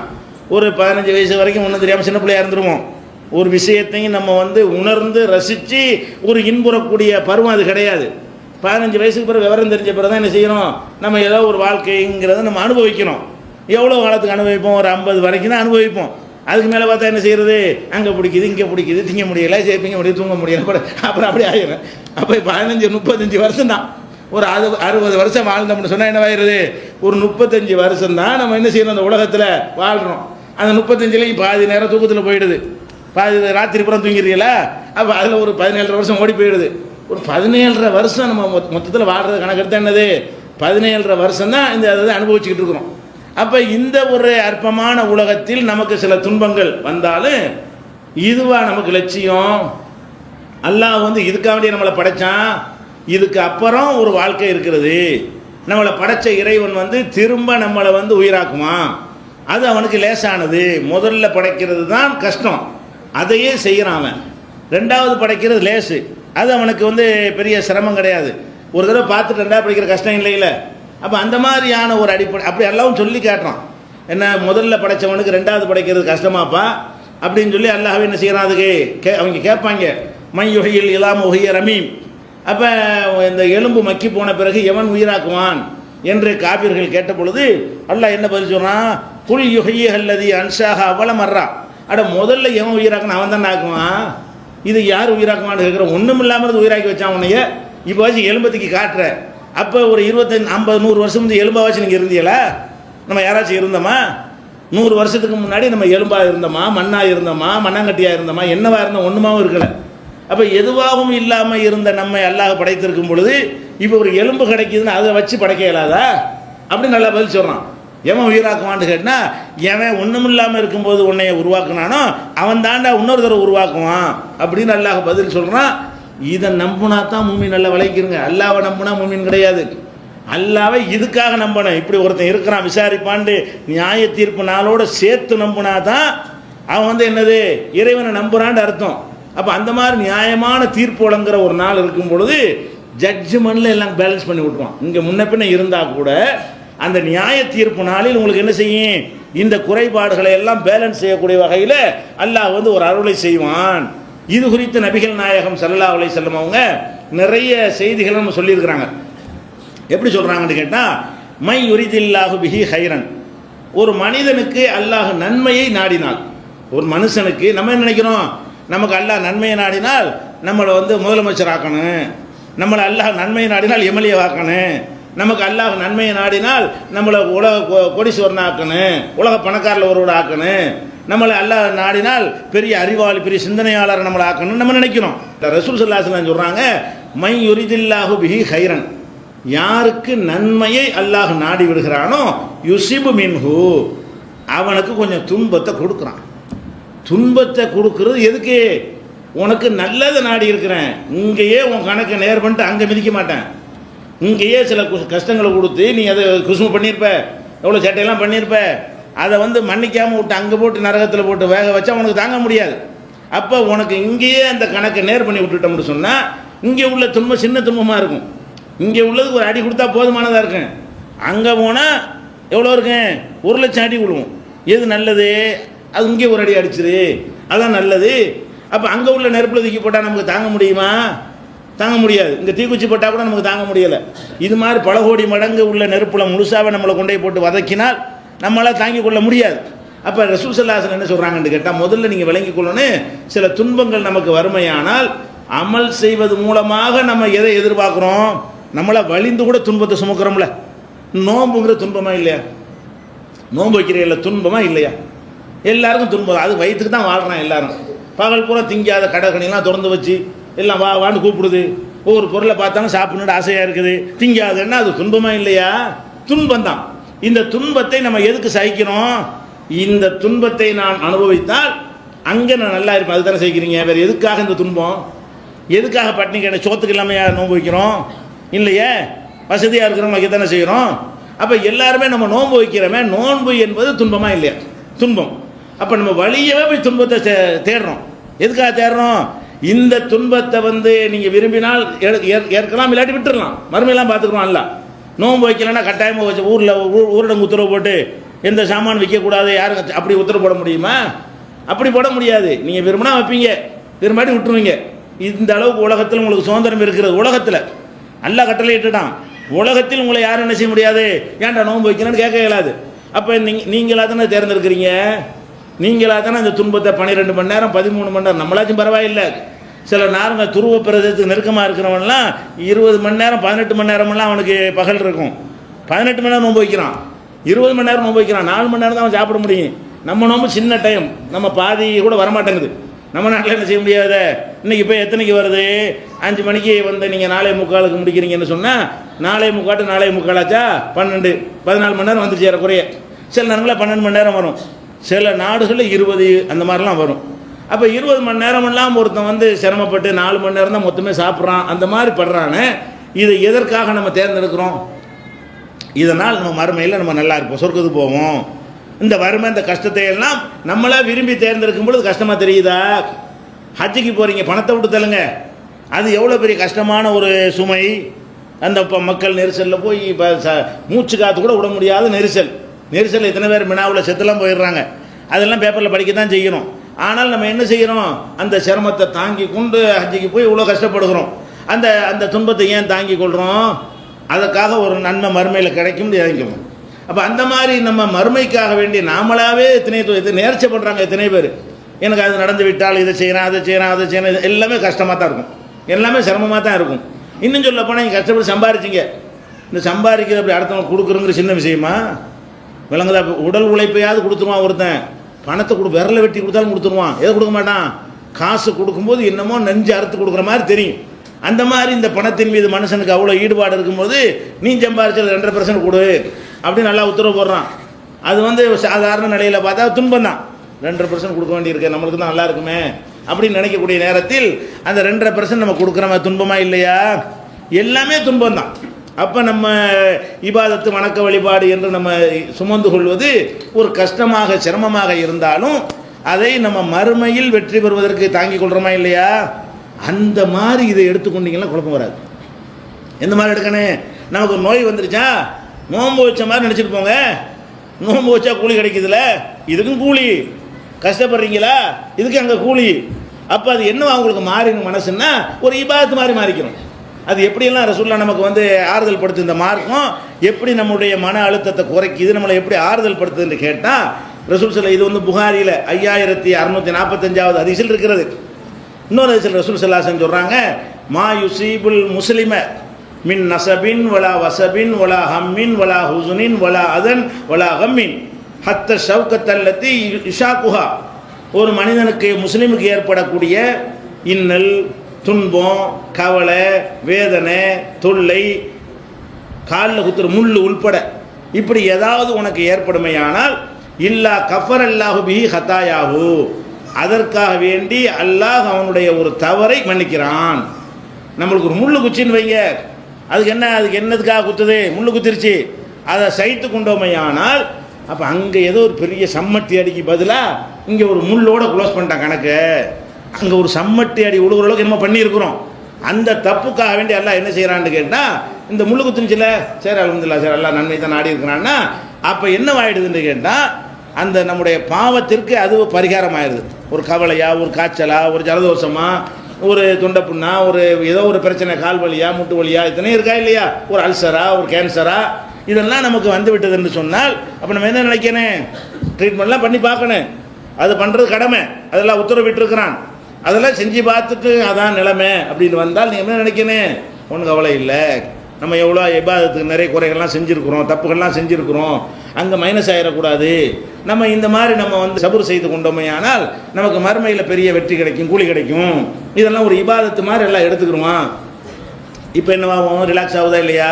ஒரு 15 வயசு வரைக்கும் ஒன்றும் தெரியாமல் சின்ன பிள்ளையாக இருந்துருவோம். ஒரு விஷயத்தையும் நம்ம வந்து உணர்ந்து ரசித்து ஒரு இன்புறக்கூடிய பருவம் அது கிடையாது. 15 வயசுக்கு பிறகு விவரம் தெரிஞ்ச பிறகு தான் என்ன செய்யணும், நம்ம ஏதோ ஒரு வாழ்க்கைங்கிறத நம்ம அனுபவிக்கணும். எவ்வளோ காலத்துக்கு அனுபவிப்போம், ஒரு 50 வரைக்கும் தான் அனுபவிப்போம். அதுக்கு மேலே பார்த்தா என்ன செய்கிறது, அங்கே பிடிக்குது இங்கே பிடிக்குது, திங்க முடியலை திங்க முடியல, தூங்க முடியலை, அப்புறம் அப்படி ஆகிடும். அப்போ 15-35 வருஷம் தான். ஒரு 60 வருஷம் வாழ்ந்தோம்னு சொன்னால் என்னவாயிருது, ஒரு 35 வருஷம் தான் நம்ம என்ன செய்யணும், அந்த உலகத்தில் வாழ்கிறோம். அந்த 35லையும் பாதி நேரம் தூக்கத்தில் போயிடுது, பாதி ராத்திரி புறம் தூங்கிடுறீங்களா, அப்போ அதில் ஒரு 17 வருஷம் ஓடி போயிடுது. ஒரு 17 வருஷம் நம்ம மொத்தத்தில் வாழ்கிறது கணக்கெடுத்து என்னது, 17 வருஷம் தான் இந்த அதை அனுபவிச்சுக்கிட்டு இருக்கிறோம். அப்போ இந்த ஒரு அற்பமான உலகத்தில் நமக்கு சில துன்பங்கள் வந்தாலும் இதுவா நமக்கு லட்சியம்? அல்லாஹ் வந்து இதுக்காக வேண்டிய நம்மளை படைச்சான். இதுக்கு அப்புறம் ஒரு வாழ்க்கை இருக்கிறது. நம்மளை படைச்ச இறைவன் வந்து திரும்ப நம்மளை வந்து உயிராக்குமா, அது அவனுக்கு லேசானது. முதல்ல படைக்கிறது தான் கஷ்டம், அதையே செய்கிறான் அவன். 2வது படைக்கிறது லேசு, அது அவனுக்கு வந்து பெரிய சிரமம் கிடையாது. ஒரு தடவை பார்த்துட்டு 2வது படிக்கிற கஷ்டம் இல்லை. அப்போ அந்த மாதிரியான ஒரு அடிப்படை அப்படி எல்லாம் சொல்லி காட்டுறான். என்ன, முதல்ல படைச்சவனுக்கு 2வது படைக்கிறது கஷ்டமாப்பா அப்படின்னு சொல்லி அல்லாஹ்வே என்ன செய்கிறான், அதுக்கு அவங்க கேட்பாங்க, மையுகையில் இல்லாம உகைய ரமீம். அப்போ இந்த எலும்பு மக்கி போன பிறகு எவன் உயிராக்குவான் என்று காபிர்கள் கேட்ட பொழுது அல்லாஹ் என்ன பதில் சொல்கிறான், குல் யுஹையல்லதி அன்ஷாஹா அவள மர்றா. அட முதல்ல எவன் உயிராக்குன்னு அவன் தான் ஆக்குவான், இது யார் உயிராக்குவான்னு கேட்குற, ஒன்றும் இல்லாமல் உயிராக்கி வச்சான் உன்னைய. இப்போ வச்சு எலும்பத்துக்கு காட்டுற. அப்போ ஒரு 25, 50, 100 வருஷம் வந்து எலும்பாவாச்சு நீங்கள் இருந்தீங்களா? நம்ம யாராச்சும் இருந்தோமா? 100 வருஷத்துக்கு முன்னாடி நம்ம எலும்பாக இருந்தோமா, மண்ணாக இருந்தோமா, மண்ணாங்கட்டியாக இருந்தோமா, என்னவா இருந்தோம், ஒன்றுமாவும் இருக்கலை. அப்போ எதுவாகவும் இல்லாமல் இருந்த நம்மை அல்லாஹ் படைத்திருக்கும் பொழுது இப்போ ஒரு எலும்பு கிடைக்குதுன்னு அதை வச்சு படைக்க இயலாதா அப்படின்னு நல்லா பதில் சொல்கிறான். எவன் உயிராக்குவான்னு கேட்டால், எவன் ஒன்றும் இல்லாமல் இருக்கும்போது உன்னைய உருவாக்குனானோ அவன் தாண்டா இன்னொரு தடவை உருவாக்குவான் அப்படின்னு அல்லாஹ் பதில் சொல்கிறான். இதை நம்பினா தான் மூமின் நல்லா விளைக்கிறங்க. அல்லாவை நம்பினா மூமின் கிடையாது. அல்லாவை இதுக்காக நம்பணும். இப்படி ஒருத்தன் இருக்கிறான் விசாரிப்பாண்டு நியாய தீர்ப்பு நாளோட சேர்த்து நம்பினா தான் அவன் வந்து என்னது, இறைவனை நம்புறான்னு அர்த்தம். அப்போ அந்த மாதிரி நியாயமான தீர்ப்பு வழங்குற ஒரு நாள் இருக்கும் பொழுது ஜட்ஜ்மெண்ட்டில் எல்லாம் பேலன்ஸ் பண்ணி விட்டுருவான். இங்கே முன்ன பின்ன இருந்தால் கூட அந்த நியாய தீர்ப்பு நாளில் உங்களுக்கு என்ன செய்யும், இந்த குறைபாடுகளை எல்லாம் பேலன்ஸ் செய்யக்கூடிய வகையில் அல்லாஹ் வந்து ஒரு அருளை செய்வான். இது குறித்து நபிகள் நாயகம் ஸல்லல்லாஹு அலைஹி வஸல்லம் அவங்க நிறைய செய்திகளை நம்ம சொல்லியிருக்கிறாங்க. எப்படி சொல்கிறாங்கன்னு கேட்டால், மை யுரிதில்லாஹு பிஹி ஹைரன், ஒரு மனிதனுக்கு அல்லாஹ் நன்மையை நாடினால், ஒரு மனுஷனுக்கு நம்ம என்ன நினைக்கிறோம், நமக்கு அல்லாஹ் நன்மையை நாடினால் நம்மளை வந்து முதலமைச்சர் ஆக்கணும், நம்மளை அல்லாஹ் நன்மையை நாடினால் எம்எல்ஏ ஆக்கணும், நமக்கு அல்லாஹ் நன்மையை நாடினால் நம்மளை உலக கோடீஸ்வரன் ஆக்கணும், உலக பணக்காரில் ஒருவரை ஆக்கணும், நம்மளை அல்லாஹ் நாடினால் பெரிய அறிவாளி பெரிய சிந்தனையாளர் நம்மளை ஆக்கணும்னு நம்ம நினைக்கிறோம். ரசூல் ஸல்லல்லாஹு அலைஹி வஸல்லம் சொல்கிறாங்க, மை யுரிதில்லாஹு பிஹி ஹைரன், யாருக்கு நன்மையை அல்லாஹ் நாடி விடுகிறானோ யுசிபு மின்ஹு, அவனுக்கு கொஞ்சம் துன்பத்தை கொடுக்குறான். துன்பத்தை கொடுக்கறது எதுக்கு, உனக்கு நல்லதை நாடி இருக்கிறேன், இங்கேயே உன் கணக்கை நேர் பண்ணிட்டு அங்கே மிதிக்க மாட்டேன், இங்கேயே சில கஷ்டங்களை கொடுத்து நீ அதை குசும பண்ணியிருப்ப, எவ்வளோ சேட்டையெல்லாம் பண்ணியிருப்ப, அதை வந்து மன்னிக்காமல் விட்டு அங்கே போட்டு நரகத்தில் போட்டு வேக வச்சா உனக்கு தாங்க முடியாது. அப்போ உனக்கு இங்கேயே அந்த கணக்கை நேர் பண்ணி விட்டுட்டோம்னு சொன்னால் இங்கே உள்ள துன்பம் சின்ன துன்பமாக இருக்கும். இங்கே உள்ளதுக்கு ஒரு அடி கொடுத்தா போதுமானதாக இருக்கும். அங்கே போனால் எவ்வளோ இருக்கும்? 1,00,000 அடி விடுவோம். எது நல்லது? அது இங்கே ஒரு அடி அடிச்சிரு, அதான் நல்லது. அப்போ அங்கே உள்ள நெருப்பில் தூக்கி போட்டால் நமக்கு தாங்க முடியுமா? தாங்க முடியாது. இங்கே தீக்குச்சி போட்டால் கூட நமக்கு தாங்க முடியலை. இது மாதிரி பல கோடி மடங்கு உள்ள நெருப்பில் முழுசாக நம்மளை கொண்டே போட்டு வதக்கினால் நம்மளால் தாங்கிக் கொள்ள முடியாது. அப்போ ரசூல் ஸல்லல்லாஹு அலைஹி வஸல்லம் என்ன சொல்கிறாங்கன்னு கேட்டால், முதல்ல நீங்கள் விளங்கிக் கொள்ளணும், சில துன்பங்கள் நமக்கு வறுமையானால் அமல் செய்வது மூலமாக நம்ம எதை எதிர்பார்க்குறோம்? நம்மளை வலிந்து கூட துன்பத்தை சுமக்கிறோம்ல. நோம்புங்கிற துன்பமா இல்லையா? நோன்பு வைக்கிற துன்பமா இல்லையா? எல்லாருக்கும் துன்பம். அது வயிற்றுக்கு தான் வாழ்கிறான் எல்லாரும். பகல் பூரா திங்காத கடைகணிலாம் திறந்து வச்சு எல்லாம் வான்னு கூப்பிடுது. ஒவ்வொரு பொருளை பார்த்தாலும் சாப்பிடணுன்னு ஆசையாக இருக்குது. திங்காதுன்னா அது துன்பமா இல்லையா? துன்பம் தான். இந்த துன்பத்தை நம்ம எதுக்கு சகிக்கிறோம்? இந்த துன்பத்தை நான் அனுபவித்தால் அங்கே நான் நல்லா இருப்பேன், அதுதானே சகிக்கிறீங்க. வேறு எதுக்காக இந்த துன்பம்? எதுக்காக பட்டினி கேட்ட சோத்துக்கு இல்லாமல் நோன்பு வைக்கிறோம்? இல்லையே, வசதியாக இருக்கிறோம் வைக்க தானே செய்கிறோம். அப்போ எல்லாருமே நம்ம நோன்பு வைக்கிறோமே, நோன்பு என்பது துன்பமா இல்லையா? துன்பம். அப்போ நம்ம வழியவே போய் துன்பத்தை தேடுறோம். எதுக்காக தேடுறோம்? இந்த துன்பத்தை நீங்கள் விரும்பினால் ஏற்கலாம், இல்லாட்டி விட்டுடலாம், மறுமையெல்லாம் பார்த்துக்கிறோம். அல்ல நோன்பு வைக்கலன்னா கட்டாயமாக வச்சு ஊரடங்கு உத்தரவு போட்டு எந்த சாமான் விற்கக்கூடாது யாரும் அப்படி உத்தரவு போட முடியுமா? அப்படி போட முடியாது. நீங்கள் விரும்பினா வைப்பீங்க, விரும்பாட்டி விட்டுருவீங்க. இந்த அளவுக்கு உலகத்தில் உங்களுக்கு சுதந்திரம் இருக்கிறது. உலகத்தில் அல்லா கட்டளை இட்டுட்டான். உலகத்தில் உங்களை யாரும் என்ன செய்ய முடியாது, ஏன்டா நோன்பு வைக்கணும்னு கேட்க இயலாது. அப்போ நீங்களாக தானே தேர்ந்தெடுக்கிறீங்க. நீங்களாக தானே அந்த துன்பத்தை 12 மணி நேரம் 13 மணி நேரம், நம்மளாச்சும் பரவாயில்லை. சில நேரம் துருவ பிரதேசத்துக்கு நெருக்கமாக இருக்கிறவன்லாம் 20 மணி நேரம் 18 மணி நேரமெல்லாம் அவனுக்கு பகல் இருக்கும். 18 மணி நேரம் நோன்பு வைக்கிறான், 20 மணி நேரம் நோன்பு வைக்கிறான். 4 மணி நேரம் தான் அவன் சாப்பிட முடியும். நம்ம நோம்பு சின்ன டைம், நம்ம பாதி கூட வரமாட்டேங்குது. நம்ம நாட்டில் என்ன செய்ய முடியாத. இன்றைக்கி இப்போ எத்தனைக்கு வருது? 5 மணிக்கு நீங்கள் 4:45க்கு முடிக்கிறீங்கன்னு சொன்னால் 4:45 4:45ஆச்சா 12 14 மணி நேரம் வந்துச்சு ஏறக்குறைய. சில நேரங்களில் 12 மணி நேரம் வரும், சில நாடுகளில் 20 அந்த மாதிரிலாம் வரும். அப்போ 20 மணி நேரமெல்லாம் ஒருத்தன் சிரமப்பட்டு 4 மணி நேரம் தான் மொத்தமே சாப்பிட்றான், அந்த மாதிரி படுறானே. இதை எதற்காக நம்ம தேர்ந்தெடுக்கிறோம்? இதனால் நம்ம மறுமையில் நம்ம நல்லா இருப்போம், சொர்க்கத்துக்கு போவோம். இந்த வறுமை இந்த கஷ்டத்தை எல்லாம் நம்மளா விரும்பி தேர்ந்தெடுக்கும் பொழுது கஷ்டமாக தெரியுதா? ஹஜ்ஜுக்கு போகிறீங்க, பணத்தை விட்டு தள்ளுங்க, அது எவ்வளோ பெரிய கஷ்டமான ஒரு சுமை. அந்த இப்போ மக்கள் நெரிசலில் போய் இப்போ மூச்சு காற்று கூட விட முடியாத நெரிசல் எத்தனை பேர் மினாவில் செத்துலாம் போயிடுறாங்க. அதெல்லாம் பேப்பரில் படிக்க தான் செய்யணும். ஆனால் நம்ம என்ன செய்கிறோம்? அந்த சிரமத்தை தாங்கி கொண்டு ஹஜ்ஜுக்கு போய் இவ்வளோ கஷ்டப்படுகிறோம். அந்த அந்த துன்பத்தை ஏன் தாங்கி கொள்கிறோம்? அதற்காக ஒரு நன்மை மறுமையில் கிடைக்கும் இறங்கிக்கணும். அப்போ அந்த மாதிரி நம்ம மறுமைக்காக வேண்டி நாமளாவே எத்தனை நேர்ச்சி பண்ணுறாங்க எத்தனை பேர். எனக்கு அது நடந்து விட்டால் இதை செய்கிறேன், அதை செய்கிறேன், இது எல்லாமே கஷ்டமாக தான் இருக்கும், எல்லாமே சிரமமாக தான் இருக்கும். இன்னும் சொல்ல போனால் நீங்கள் கஷ்டப்பட்டு சம்பாரிச்சிங்க, இந்த சம்பாதிக்கிறது அப்படி அடுத்தவங்க கொடுக்குறங்கிற சின்ன விஷயமா விளங்குதா? உடல் உழைப்பையாவது கொடுத்துருவான் ஒருத்தன், பணத்தை விரலை வெட்டி கொடுத்தாலும் கொடுத்துருவான். எதை கொடுக்க மாட்டான்? காசு கொடுக்கும்போது என்னமோ நெஞ்சு அறுத்து கொடுக்குற மாதிரி தெரியும். அந்த மாதிரி இந்த பணத்தின் மீது மனுஷனுக்கு அவ்வளோ ஈடுபாடு இருக்கும்போது நீ சம்பாரிச்சது 2.5% கொடு அப்படின்னு நல்லா உத்தரவு போடுறான். அது சாதாரண நிலையில் பார்த்தா துன்பம் தான். 2.5% கொடுக்க வேண்டியிருக்கு, நம்மளுக்கு தான் நல்லா இருக்குமே அப்படின்னு நினைக்கக்கூடிய நேரத்தில் அந்த 2.5% நம்ம கொடுக்குறோமா? துன்பமா இல்லையா? எல்லாமே துன்பம் தான். அப்போ நம்ம இபாதத்து வணக்க வழிபாடு என்று நம்ம சுமந்து கொள்வது ஒரு கஷ்டமாக சிரமமாக இருந்தாலும் அதை நம்ம மறுமையில் வெற்றி பெறுவதற்கு தாங்கிக் கொள்கிறோமா இல்லையா? அந்த மாதிரி இதை எடுத்துக்கொண்டீங்கன்னா குழப்பம் வராது. எந்த மாதிரி எடுக்கணும்? நமக்கு ஒரு நோய் வந்துருச்சா, நோன்பு வச்ச மாதிரி நினச்சிட்டு போங்க. நோன்பு வச்சா கூலி கிடைக்குதுல்ல, இதுக்கும் கூலி. கஷ்டப்படுறீங்களா, இதுக்கு அங்கே கூலி. அப்போ அது என்ன அவங்களுக்கு மாறின மனசுன்னா ஒரு இபாதத்து மாதிரி மாறிக்கணும். அது எப்படியெல்லாம் ரசூலுல்லாஹ் நமக்கு ஆறுதல் படுத்து இந்த மார்க்கம் எப்படி நம்முடைய மன அழுத்தத்தை குறைக்குது, நம்மளை எப்படி ஆறுதல் படுத்துதுன்னு கேட்டால் ரசூல் ஸல்லல்லாஹு இது புகாரியில் 5645வது ஹதீஸில் இருக்கிறது. இன்னொரு ஹதீஸில் ரசூல் ஸல்லல்லாஹு அலைஹி வஸல்லம் சொல்கிறாங்க, மா யுசீபுல் முஸ்லிம மின் நசபின் வலா வசபின் வலா ஹம்மின் வலா ஹுசுனின் வலா அதன் வலா ஹம்மின் ஹத்த ஷவுகத்தல்லத்தி இஷாக்குஹா. ஒரு மனிதனுக்கு முஸ்லீமுக்கு ஏற்படக்கூடிய இன்னல், துன்பம், கவலை, வேதனை, தொல்லை, காலில் குத்துற முள்ளு உள்பட இப்படி ஏதாவது உனக்கு ஏற்படுமையானால் இல்லா கஃபர் அல்லாஹு பிஹி ஹத்தாயாஹு, அதற்காக வேண்டி அல்லாஹ் அவனுடைய ஒரு தவறை மன்னிக்கிறான். நம்மளுக்கு ஒரு முள்ளு குச்சின்னு வைங்க, அதுக்கு என்னதுக்காக குத்துது? முள்ளு குத்திருச்சு, அதை சைத்து கொண்டோமையானால் அப்போ அங்கே ஏதோ ஒரு பெரிய சம்மட்டி அடிக்கு பதிலாக இங்கே ஒரு முள்ளோட க்ளோஸ் பண்ணிட்டான் கணக்கு. அங்கே ஒரு சம்மட்டி அடி உழுகுற அளவுக்கு நம்ம பண்ணியிருக்கிறோம். அந்த தப்புக்காக வேண்டி எல்லாம் என்ன செய்கிறான்னு கேட்டால், இந்த முள்ளு குத்துனுச்சுல, சரி அல்ஹம்துலில்லாஹ், சரி எல்லாம் நன்மை தான் நாடி இருக்கிறான்னா, அப்போ என்னவாயிடுதுன்னு கேட்டால், அந்த நம்முடைய பாவத்திற்கு அது பரிகாரம் ஆயிடுது. ஒரு கவலையா, ஒரு காய்ச்சலா, ஒரு ஜலதோஷமா, ஒரு தொண்டை புண்ணா, ஒரு ஏதோ ஒரு பிரச்சனை, கால் வலியா, முட்டு வலியா, இத்தனை இருக்கா இல்லையா, ஒரு அல்சரா, ஒரு கேன்சரா, இதெல்லாம் நமக்கு வந்து விட்டது என்று சொன்னால், அப்போ நம்ம என்ன நினைக்கணும், ட்ரீட்மெண்ட்லாம் பண்ணி பார்க்கணும். அது பண்ணுறது கடமை, அதெல்லாம் உத்தரவிட்டிருக்கிறான். அதெல்லாம் செஞ்சு பார்த்துட்டு அதான் நிலைமை அப்படின்னு வந்தால் நீங்கள் என்ன நினைக்கணும், ஒன்றும் கவலை இல்லை, நம்ம எவ்வளோ இபாதத்துக்கு நிறைய குறைகள்லாம் செஞ்சுருக்கிறோம், தப்புகள்லாம் செஞ்சுருக்கிறோம், அங்கே மைனஸ் ஆகிடக்கூடாது. நம்ம இந்த மாதிரி நம்ம வந்து சபுர் செய்து கொண்டோமே ஆனால் நமக்கு மறுமையில் பெரிய வெற்றி கிடைக்கும், கூலி கிடைக்கும். இதெல்லாம் ஒரு இபாதத்து மாதிரி எல்லாம் எடுத்துக்கிறோம். இப்போ என்னவாகும், ரிலாக்ஸ் ஆகுதா இல்லையா?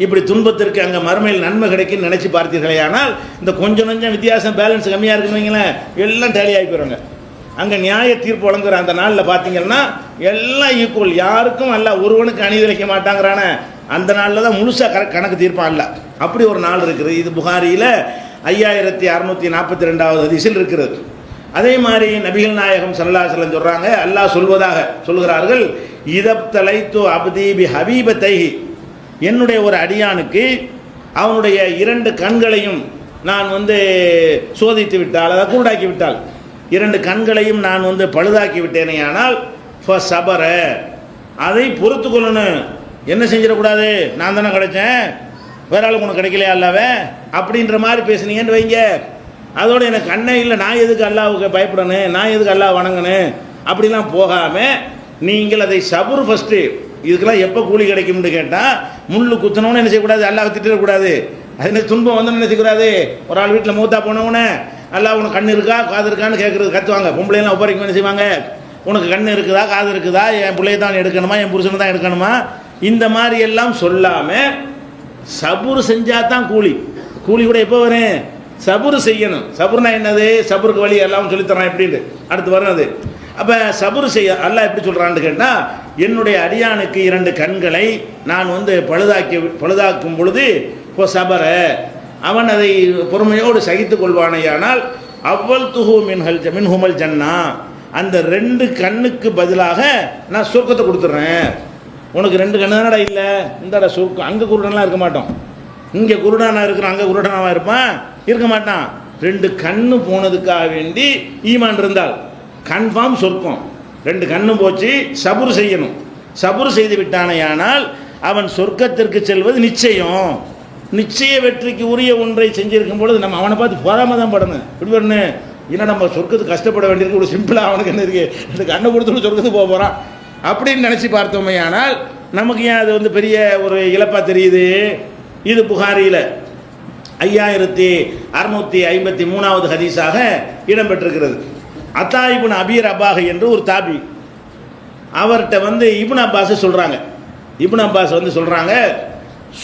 இப்படி துன்பத்திற்கு அங்கே மறுமையில் நன்மை கிடைக்குன்னு நினச்சி பார்த்தீர்களே ஆனால் இந்த கொஞ்சம் வித்தியாசம் பேலன்ஸ் கம்மியாக இருக்குன்னு வைங்களேன், எல்லாம் டேலி ஆகி போயிடுங்க. அங்கே நியாய தீர்ப்பு வழங்குற அந்த நாளில் பார்த்தீங்கன்னா எல்லாம் ஈக்குவல், யாருக்கும் அல்ல ஒருவனுக்கு அநீதிழைக்க மாட்டாங்கிறான அந்த நாளில் தான் முழுசாக கணக்கு தீர்ப்பான் அல்ல. அப்படி ஒரு நாள் இருக்குது. இது புகாரியில் 5642வது ஹதீஸில் இருக்கிறது. அதே மாதிரி நபிகள் நாயகம் ஸல்லல்லாஹு அலைஹி வஸல்லம் சொல்கிறாங்க, அல்லாஹ் சொல்கிறார்கள், இதப்தலைத்து அப்தி பி ஹபீபத்தைஹி, என்னுடைய ஒரு அடியானுக்கு அவனுடைய 2 கண்களையும் நான் வந்து சோதித்து விட்டால், அதாவது குருடாக்கி விட்டால், 2 கண்களையும் நான் வந்து பழுதாக்கி விட்டேனே ஆனால் ஃபஸபர, அதை பொறுத்து கொள்ளணும். என்ன செஞ்சிடக்கூடாது, நான் தானே கிடைச்சேன், வேற ஆளுக்கு உனக்கு கிடைக்கலையா அல்லாவே அப்படின்ற மாதிரி பேசுனீங்கன்னு வைங்க, அதோடு எனக்கு கண்ணே இல்லை, நான் எதுக்கு அல்லாவுக்கு பயப்படணும், நான் எதுக்கு அல்லாஹ் வணங்கணும் அப்படிலாம் போகாமல் நீங்கள் அதை சபுர் ஃபஸ்ட்டு. இதுக்கெல்லாம் எப்போ கூலி கிடைக்கும்னு கேட்டால், முள்ளு குத்தணும்னு என்ன செய்யக்கூடாது, அல்லாஹ் திட்டக்கூடாது. அது என்ன துன்பம் வந்து என்ன செய்யக்கூடாது, ஒரு ஆள் வீட்டில் மூத்தா போனவுடனே அல்லாஹ் உனக்கு கண் இருக்கா காது இருக்கான்னு கேட்குறது கற்றுவாங்க. பொம்பளைலாம் ஒப்படைக்கும் என்ன செய்வாங்க, உனக்கு கண் இருக்குதா காது இருக்குதா, என் பிள்ளையை தான் எடுக்கணுமா என் புருஷனை தான் எடுக்கணுமா, இந்த மாதிரி எல்லாம் சொல்லாமல் சபுர் செஞ்சால் தான் கூலி. கூலி கூட எப்போ வரும், சபுர் செய்யணும். சபுர்னா என்னது, சபுருக்கு வழி எல்லாம் சொல்லித்தரான் எப்படின்ட்டு அடுத்து வரும் அது. அப்போ சபுர் செய்ய அல்லாஹ் எப்படி சொல்கிறான்னு கேட்டால், என்னுடைய அடியானுக்கு 2 கண்களை நான் வந்து பழுதாக்கும் பொழுது இப்போ சபர, அவன் அதை பொறுமையோடு சகித்து கொள்வானேயானால் அவ்வள் துஹு மின்ஹுமல் ஜன்னா, அந்த 2 கண்ணுக்கு பதிலாக நான் சொர்க்கத்தை கொடுத்துட்றேன். உனக்கு 2 கண்ணு தானடா இல்லை, இந்தடா சொர்க்கம். அங்கே குருடன்லாம் இருக்க மாட்டோம், இங்கே குருடானா இருக்கிறான், அங்கே குருடனாக இருப்பான், இருக்க மாட்டான். 2 கண்ணு போனதுக்காக வேண்டி ஈமான் இருந்தால் கன்ஃபார்ம் சொர்க்கம். 2 கண்ணும் போச்சு, சபுர் செய்யணும். சபுர் செய்து விட்டானேயானால் அவன் சொர்க்கத்திற்கு செல்வது நிச்சயம். நிச்சய வெற்றிக்கு உரிய ஒன்றை செஞ்சிருக்கும் பொழுது நம்ம அவனை பார்த்து போராம தான் படணும். இப்படி வரணும், ஏன்னா நம்ம சொர்க்கத்துக்கு கஷ்டப்பட வேண்டியிருக்கு, ஒரு சிம்பிளாக அவனுக்கு என்ன இருக்கு, இந்த கண்ணை கொடுத்துட்டு சொர்க்கத்துக்கு போக போகிறான் அப்படின்னு நினச்சி பார்த்தோமே ஆனால் நமக்கு ஏன் அது வந்து பெரிய ஒரு இழப்பாக தெரியுது. இது புகாரியில் 5653வது ஹதீஸாக இடம்பெற்றிருக்கிறது. அத்தா இப்னு அபீ ரபாஹ் என்று ஒரு தாபி, அவர்கிட்ட வந்து இப்னு அப்பாஸ் சொல்கிறாங்க. இப்னு அப்பாஸ் வந்து சொல்கிறாங்க,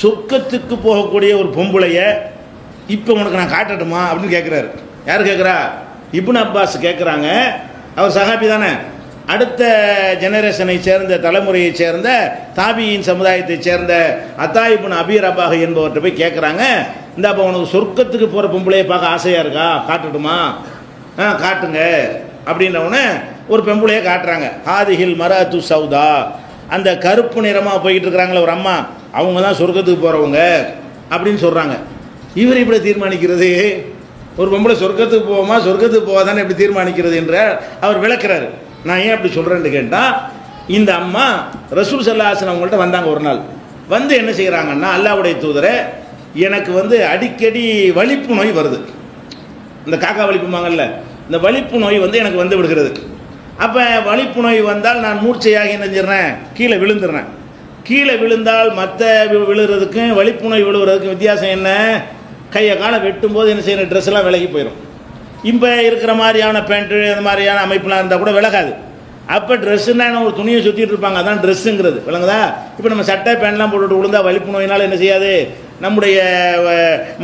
சொர்க்கத்துக்கு போகக்கூடிய ஒரு பொம்பளைய இப்போ உனக்கு நான் காட்டட்டுமா அப்படின்னு கேட்குறாரு. யார் கேட்குறா, இப்னு அப்பாஸ் கேட்குறாங்க. அவர் சஹாபி தானே, அடுத்த ஜெனரேஷனை சேர்ந்த தலைமுறையை சேர்ந்த தாபியின் சமுதாயத்தை சேர்ந்த அத்தா இப்னு அபீ ரபாஹ் என்பவர்கிட்ட போய் கேட்குறாங்க, இந்த அப்போ உனக்கு சொர்க்கத்துக்கு போகிற பொம்பளையை பார்க்க ஆசையாக இருக்கா, காட்டட்டுமா, காட்டுங்க அப்படின்னவுடனே ஒரு பெம்புளையை காட்டுறாங்க. ஹாதிஹில் மராத்து சவுதா, அந்த கருப்பு நிறமாக போய்கிட்டு இருக்கிறாங்களே ஒரு அம்மா, அவங்க தான் சொர்க்கத்துக்கு போகிறவங்க அப்படின்னு சொல்கிறாங்க. இவர் இப்படி தீர்மானிக்கிறது, ஒரு பொம்பளை சொர்க்கத்துக்கு போவோமா சொர்க்கத்துக்கு போகாதானே எப்படி தீர்மானிக்கிறது என்ற அவர் விளக்குறாரு. நான் ஏன் அப்படி சொல்கிறேன்னு கேட்டால், இந்த அம்மா ரசூல் ஸல்லல்லாஹு அலைஹி வஸல்லம் அவங்கள்ட்ட வந்தாங்க ஒரு நாள். வந்து என்ன செய்கிறாங்கன்னா, அல்லாஹ்வுடைய தூதரே, எனக்கு வந்து அடிக்கடி வலிப்பு நோய் வருது, இந்த காக்கா வலிப்புமாங்கல்ல, இந்த வலிப்பு நோய் வந்து எனக்கு வந்து விடுகிறது. அப்போ வலிப்பு நோய் வந்தால் நான் மூர்ச்சையாகி என்ன செஞ்சிடறேன், கீழே விழுந்துடுறேன். கீழே விழுந்தால் மற்ற விழுகிறதுக்கும் வலிப்பு நோய் விழுகிறதுக்கும் வித்தியாசம் என்ன, கையை காலை வெட்டும்போது என்ன செய்யணும், ட்ரெஸ் எல்லாம் விலகி போயிடும். இப்போ இருக்கிற மாதிரியான பேண்ட்டு அந்த மாதிரியான அமைப்புலாம் இருந்தால் கூட விலகாது. அப்போ ட்ரெஸ்ஸுன்னா ஒரு துணியை சுற்றிட்டு இருப்பாங்க, அதான் ட்ரெஸ்ஸுங்கிறது, விளங்குதா? இப்போ நம்ம சட்டை பேண்ட்லாம் போட்டுட்டு விழுந்தால் வலிப்பு நோயினால் என்ன செய்யாது, நம்முடைய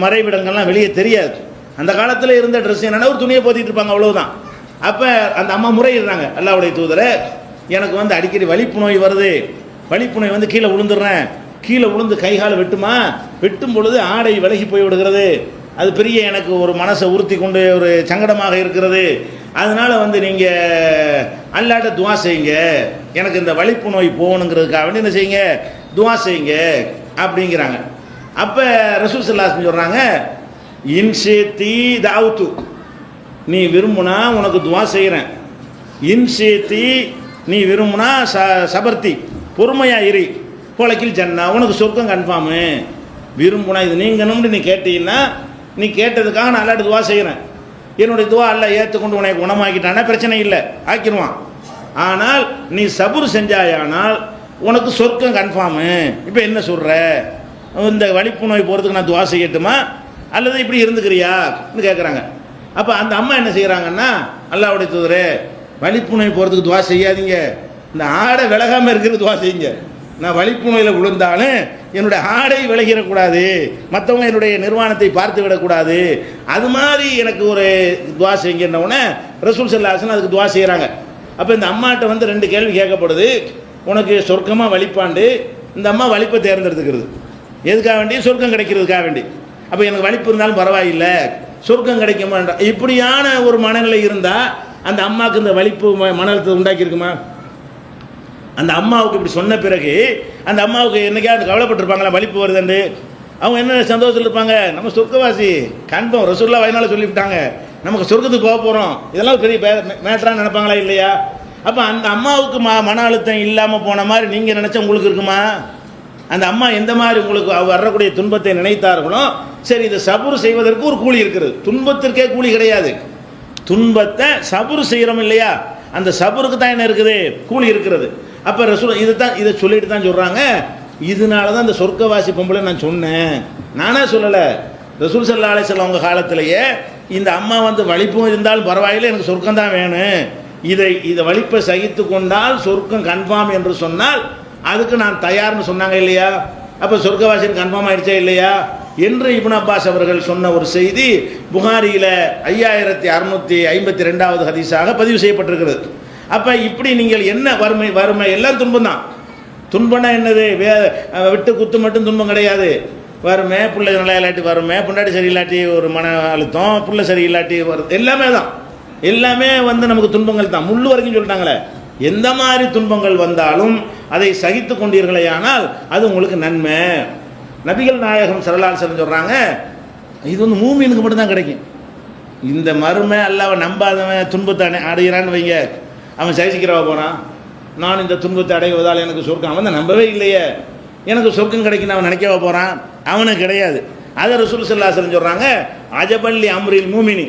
மறைவிடங்கள்லாம் வெளியே தெரியாது. அந்த காலத்தில் இருந்த ட்ரெஸ் என்னென்னா ஒரு துணியை போத்திட்டு இருப்பாங்க, அவ்வளவுதான். அப்போ அந்த அம்மா முறையிடுறாங்க, அல்லாஹ்வுடைய தூதரை, எனக்கு வந்து அடிக்கடி வலிப்பு நோய் வருது, வலிப்பு நோய் வந்து கீழே விழுந்துடுறேன், கீழே விழுந்து கைகால வெட்டுமா, வெட்டும் பொழுது ஆடை விலகி போய் விடுகிறது, அது பெரிய எனக்கு ஒரு மனசை உறுத்தி கொண்டு ஒரு சங்கடமாக இருக்கிறது, அதனால் வந்து நீங்கள் அல்லாட்ட துவா செய்யுங்க, எனக்கு இந்த வலிப்பு நோய் போகணுங்கிறதுக்காக வேண்டி என்ன செய்யுங்க, துவா செய்யுங்க அப்படிங்கிறாங்க. அப்போ ரசூல் ஸல்லல்லாஹு அலைஹி வஸல்லம் சொல்கிறாங்க, இன்ஷேத்தி தாவுத்து, நீ விரும்புனா உனக்கு துவா செய்கிறேன், இன்ஷேத்தி நீ விரும்புனா சபர்த்தி பொறுமையாக இரு, கொலைக்கில் ஜன்னா உனக்கு சொர்க்கம் கன்ஃபார்மு, விரும்புனா இது நீங்கணும்னு நீ கேட்டீங்கன்னா, நீ கேட்டதுக்காக நான் அல்லாட்ட துவா செய்கிறேன், என்னுடைய துவா அல்ல ஏற்றுக்கொண்டு உனக்கு குணமாக்கிட்டானா பிரச்சனை இல்லை, ஆக்கிடுவான். ஆனால் நீ சபுர் செஞ்சாயானால் உனக்கு சொர்க்கம் கன்ஃபார்மு. இப்போ என்ன சொல்கிற, இந்த வலிப்பு நோய் போகிறதுக்கு நான் துவா செய்யட்டுமா அல்லது இப்படி இருந்துக்கிறியான்னு கேட்குறாங்க. அப்போ அந்த அம்மா என்ன செய்கிறாங்கன்னா, அல்லாஹ்வுடைய தூதரே வலிப்பு நோய் போகிறதுக்கு துவா செய்யாதீங்க, இந்த ஆடை விலகாமல் இருக்கிறது துவா செய்யுங்க, நான் வலிப்பு நோயில் விழுந்தாலும் என்னுடைய ஆடை விலகிடக்கூடாது, மற்றவங்க என்னுடைய நிர்வாணத்தை பார்த்து விடக்கூடாது, அது மாதிரி எனக்கு ஒரு துவா செய்யுங்கன்னொடனே ரசூல் ஸல்லல்லாஹு அலைஹி வஸல்லம் அதுக்கு துவா செய்கிறாங்க. அப்போ இந்த அம்மாட்ட வந்து 2 கேள்வி கேட்கப்படுது. உனக்கு சொர்க்கமாக வலிப்பாண்டு, இந்த அம்மா வலிப்பை தேர்ந்தெடுத்துக்கிறது எதுக்காக வேண்டி, சொர்க்கம் கிடைக்கிறதுக்காக வேண்டி. அப்போ எனக்கு வலிப்பு இருந்தாலும் பரவாயில்லை, சொர்க்கம் கிடைக்குமா, இப்படியான ஒரு மனநிலை இருந்தால் அந்த அம்மாவுக்கு இந்த வலிப்பு மனத்தை உண்டாக்கியிருக்குமா? அந்த அம்மாவுக்கு இப்படி சொன்ன பிறகு அந்த அம்மாவுக்கு என்னைக்காவது கவலைப்பட்டிருப்பாங்களா வலிப்பு வருதுன்னு? அவங்க என்ன சந்தோஷத்தில் இருப்பாங்க, நம்ம சொர்க்கவாசி கண்பம் ரசூலுல்லாஹ் வயனால சொல்லிவிட்டாங்க, நமக்கு சொர்க்கத்துக்கு போக போகிறோம், இதெல்லாம் பெரிய மேட்டராக நினைப்பாங்களா இல்லையா? அப்போ அந்த அம்மாவுக்கு மன அழுத்தம் இல்லாமல் போன மாதிரி நீங்கள் நினச்சா உங்களுக்கு இருக்குமா? அந்த அம்மா எந்த மாதிரி உங்களுக்கு வரக்கூடிய துன்பத்தை நினைத்தார்களோ, சரி இதை சபுர் செய்வதற்கு ஒரு கூலி இருக்கிறது, துன்பத்திற்கே கூலி கிடையாது, துன்பத்தை சபுர் செய்கிறோம் இல்லையா, அந்த சபுருக்கு தான் என்ன இருக்குது, கூலி இருக்கிறது. அப்போ ரசூல் இதை சொல்லிட்டு தான் சொல்கிறாங்க, இதனால தான் இந்த சொர்க்கவாசி பொம்பளை நான் சொன்னேன், நானே சொல்லலை, ரசூல் ஸல்லல்லாஹு அலைஹி வஸல்லம் அவங்க காலத்திலேயே இந்த அம்மா வந்து வலிப்பும் இருந்தாலும் பரவாயில்லை, எனக்கு சொர்க்கம் தான் வேணும், இதை வலிப்பை சகித்து கொண்டால் சொர்க்கம் கன்ஃபார்ம் என்று சொன்னால் அதுக்கு நான் தயார்னு சொன்னாங்க இல்லையா? அப்போ சொர்க்கவாசின்னு கன்ஃபார்ம் ஆயிடுச்சா இல்லையா என்று இப்னு அப்பாஸ் அவர்கள் சொன்ன ஒரு செய்தி புகாரியில் 5652வது ஹதீஸாக பதிவு செய்யப்பட்டிருக்கிறது. அப்போ இப்படி நீங்கள் என்ன வறுமை எல்லாம் துன்பம் தான். துன்பம்னா என்னது, விட்டு குத்து மட்டும் துன்பம் கிடையாது. வறுமை, பிள்ளை நல்லா இல்லாட்டி வறுமை, பொண்டாட்டி சரி இல்லாட்டி ஒரு மன அழுத்தம், பிள்ளை சரி இல்லாட்டி வருது, எல்லாமே தான், எல்லாமே வந்து நமக்கு துன்பங்கள் தான். முள்ளு வரைக்கும் சொல்லிட்டாங்களே, எந்த மாதிரி துன்பங்கள் வந்தாலும் அதை சகித்து கொண்டீர்களேயானால் அது உங்களுக்கு நன்மை. நபிகள் நாயகம் ஸல்லல்லாஹு அலைஹி வஸல்லம் சொல்கிறாங்க, இது வந்து மூமினுக்கு மட்டும்தான் கிடைக்கும். இந்த மறுமை அல்லாஹ்வை நம்பாதவன் துன்பத்தை அடைகிறான்னு வைங்க, அவன் சகிக்கிறவ போகிறான், நான் இந்த துன்பத்தை அடைவதால் எனக்கு சொர்க்கம், அவன் தான் நம்பவே இல்லையே, எனக்கு சொர்க்கம் கிடைக்குன்னு அவன் நினைக்கவா போகிறான், அவனுக்கு கிடையாது. அதை ரசூல் ஸல்லல்லாஹு அலைஹி வஸல்லம் சொல்கிறாங்க, அஜபல்லி அம்ரில் மூமினி,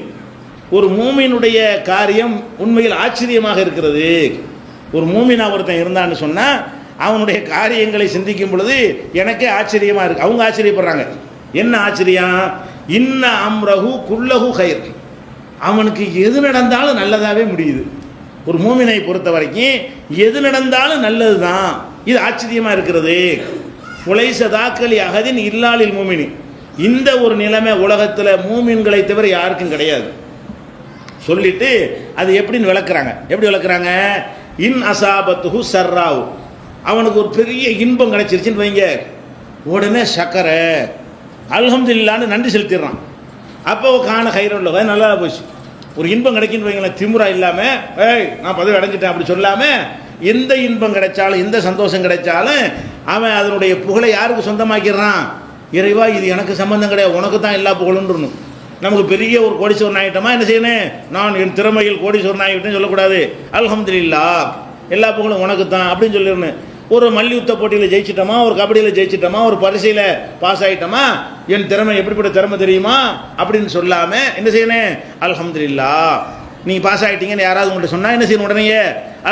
ஒரு மூமினுடைய காரியம் உண்மையில் ஆச்சரியமாக இருக்கிறது. ஒரு மூமினா ஒருத்தன் இருந்தான்னு சொன்னால் அவனுடைய காரியங்களை சிந்திக்கும் பொழுது எனக்கே ஆச்சரியமாக இருக்குது. அவங்க ஆச்சரியப்படுறாங்க, என்ன ஆச்சரியம், இன்ன அம்ரஹு குல்லஹு கைர், அவனுக்கு எது நடந்தாலும் நல்லதாகவே முடியுது. ஒரு மூமினை பொறுத்த வரைக்கும் எது நடந்தாலும் நல்லது தான், இது ஆச்சரியமாக இருக்கிறது. உலைச தாக்கலி அகதின் இல்லாலில் மூமினி, இந்த ஒரு நிலைமை உலகத்தில் மூமின்களை தவிர யாருக்கும் கிடையாது சொல்லிட்டு அது எப்படின்னு விளக்குறாங்க. எப்படி விளக்குறாங்க, இன் அசாபத்துஹு சர்ராவு, அவனுக்கு ஒரு பெரிய இன்பம் கிடைச்சிருச்சுன்னு வைங்க, உடனே சக்கரை அல்ஹம்துலில்லாஹ்னு நன்றி செலுத்திடுறான். அப்போ காண கைரல்ல நல்லா போச்சு. ஒரு இன்பம் கிடைக்குன்னு வைங்களேன், திமுறா இல்லாமல் நான் பதவி அடைஞ்சிட்டேன் அப்படி சொல்லாமல், எந்த இன்பம் கிடைச்சாலும் எந்த சந்தோஷம் கிடைச்சாலும் அவன் அதனுடைய புகழை யாருக்கு சொந்தமாக்கிடுறான், இறைவா இது எனக்கு சம்பந்தம் கிடையாது, உனக்கு தான் எல்லா புகழுன்றணும். நமக்கு பெரிய ஒரு கோடீஸ்வரன் ஆகிட்டோமா என்ன செய்யணும், நான் என் திறமையில் கோடீஸ்வரன் ஆகிட்டேன்னு சொல்லக்கூடாது, அல்ஹம்துலில்லாஹ் எல்லா புகழும் உனக்கு தான் அப்படின்னு சொல்லிடணும். ஒரு மல்யுத்த போட்டியில் ஜெயிச்சிட்டோமா, ஒரு கபடியில் ஜெயிச்சிட்டோமா, ஒரு பரிசையில் பாஸ் ஆகிட்டோமா, என் திறமை எப்படிப்பட்ட திறமை தெரியுமா அப்படின்னு சொல்லாமல் என்ன செய்யணும், அல்ஹம்துலில்லாஹ். நீங்கள் பாஸ் ஆகிட்டீங்கன்னு யாராவது உங்கள்கிட்ட சொன்னால் என்ன செய்யணும், உடனே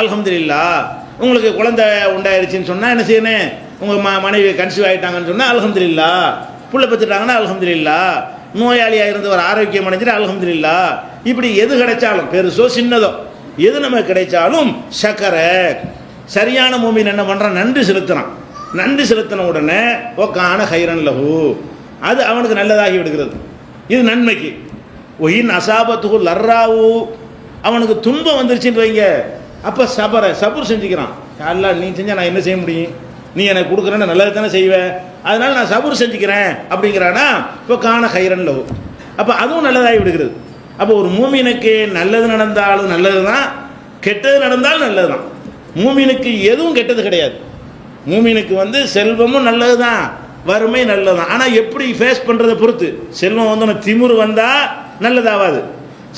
அல்ஹம்துலில்லாஹ். உங்களுக்கு குழந்தை உண்டாயிருச்சுன்னு சொன்னால் என்ன செய்யணும், உங்கள் மனைவி கன்சீவ் ஆகிட்டாங்கன்னு சொன்னால் அல்ஹம்துலில்லாஹ். புள்ள பெற்றுட்டாங்கன்னா அல்ஹம்துலில்லாஹ். நோயாளியாக இருந்தவர் ஆரோக்கியம் அடைஞ்சிட்டு அல்ஹம்துலில்லாஹ். இப்படி எது கிடைச்சாலும் பெருசோ சின்னதோ எது நமக்கு கிடைச்சாலும் சக்கரை, சரியான மூமின் என்ன பண்ணுறான், நன்றி செலுத்துறான். நன்றி செலுத்தின உடனே ஓக்கான ஹைரன் லஹு, அது அவனுக்கு நல்லதாகி விடுகிறது, இது நன்மைக்கு. ஒயின் அசாபத்துகு லர்ராவு, அவனுக்கு துன்பம் வந்துருச்சுன்னு வைங்க, அப்போ சபுர் செஞ்சுக்கிறான். அல்லா நீ செஞ்சால் நான் என்ன செய்ய முடியும், நீ எனக்கு கொடுக்குறேன்னு நல்லது தானே செய்வேன், அதனால் நான் சபுர் செஞ்சுக்கிறேன் அப்படிங்கிறானா, இப்போ காண ஹைரன் லஹு, அப்போ அதுவும் நல்லதாகி விடுகிறது. அப்போ ஒரு மூமினுக்கு நல்லது நடந்தாலும் நல்லது தான், கெட்டது நடந்தாலும் நல்லது தான். மூமினுக்கு எதுவும் கெட்டது கிடையாது. மூமினுக்கு செல்வமும் நல்லது தான், வறுமை நல்லது தான். ஆனால் எப்படி ஃபேஸ் பண்ணுறதை பொறுத்து. செல்வம் திமிரு வந்தால் நல்லதாகாது.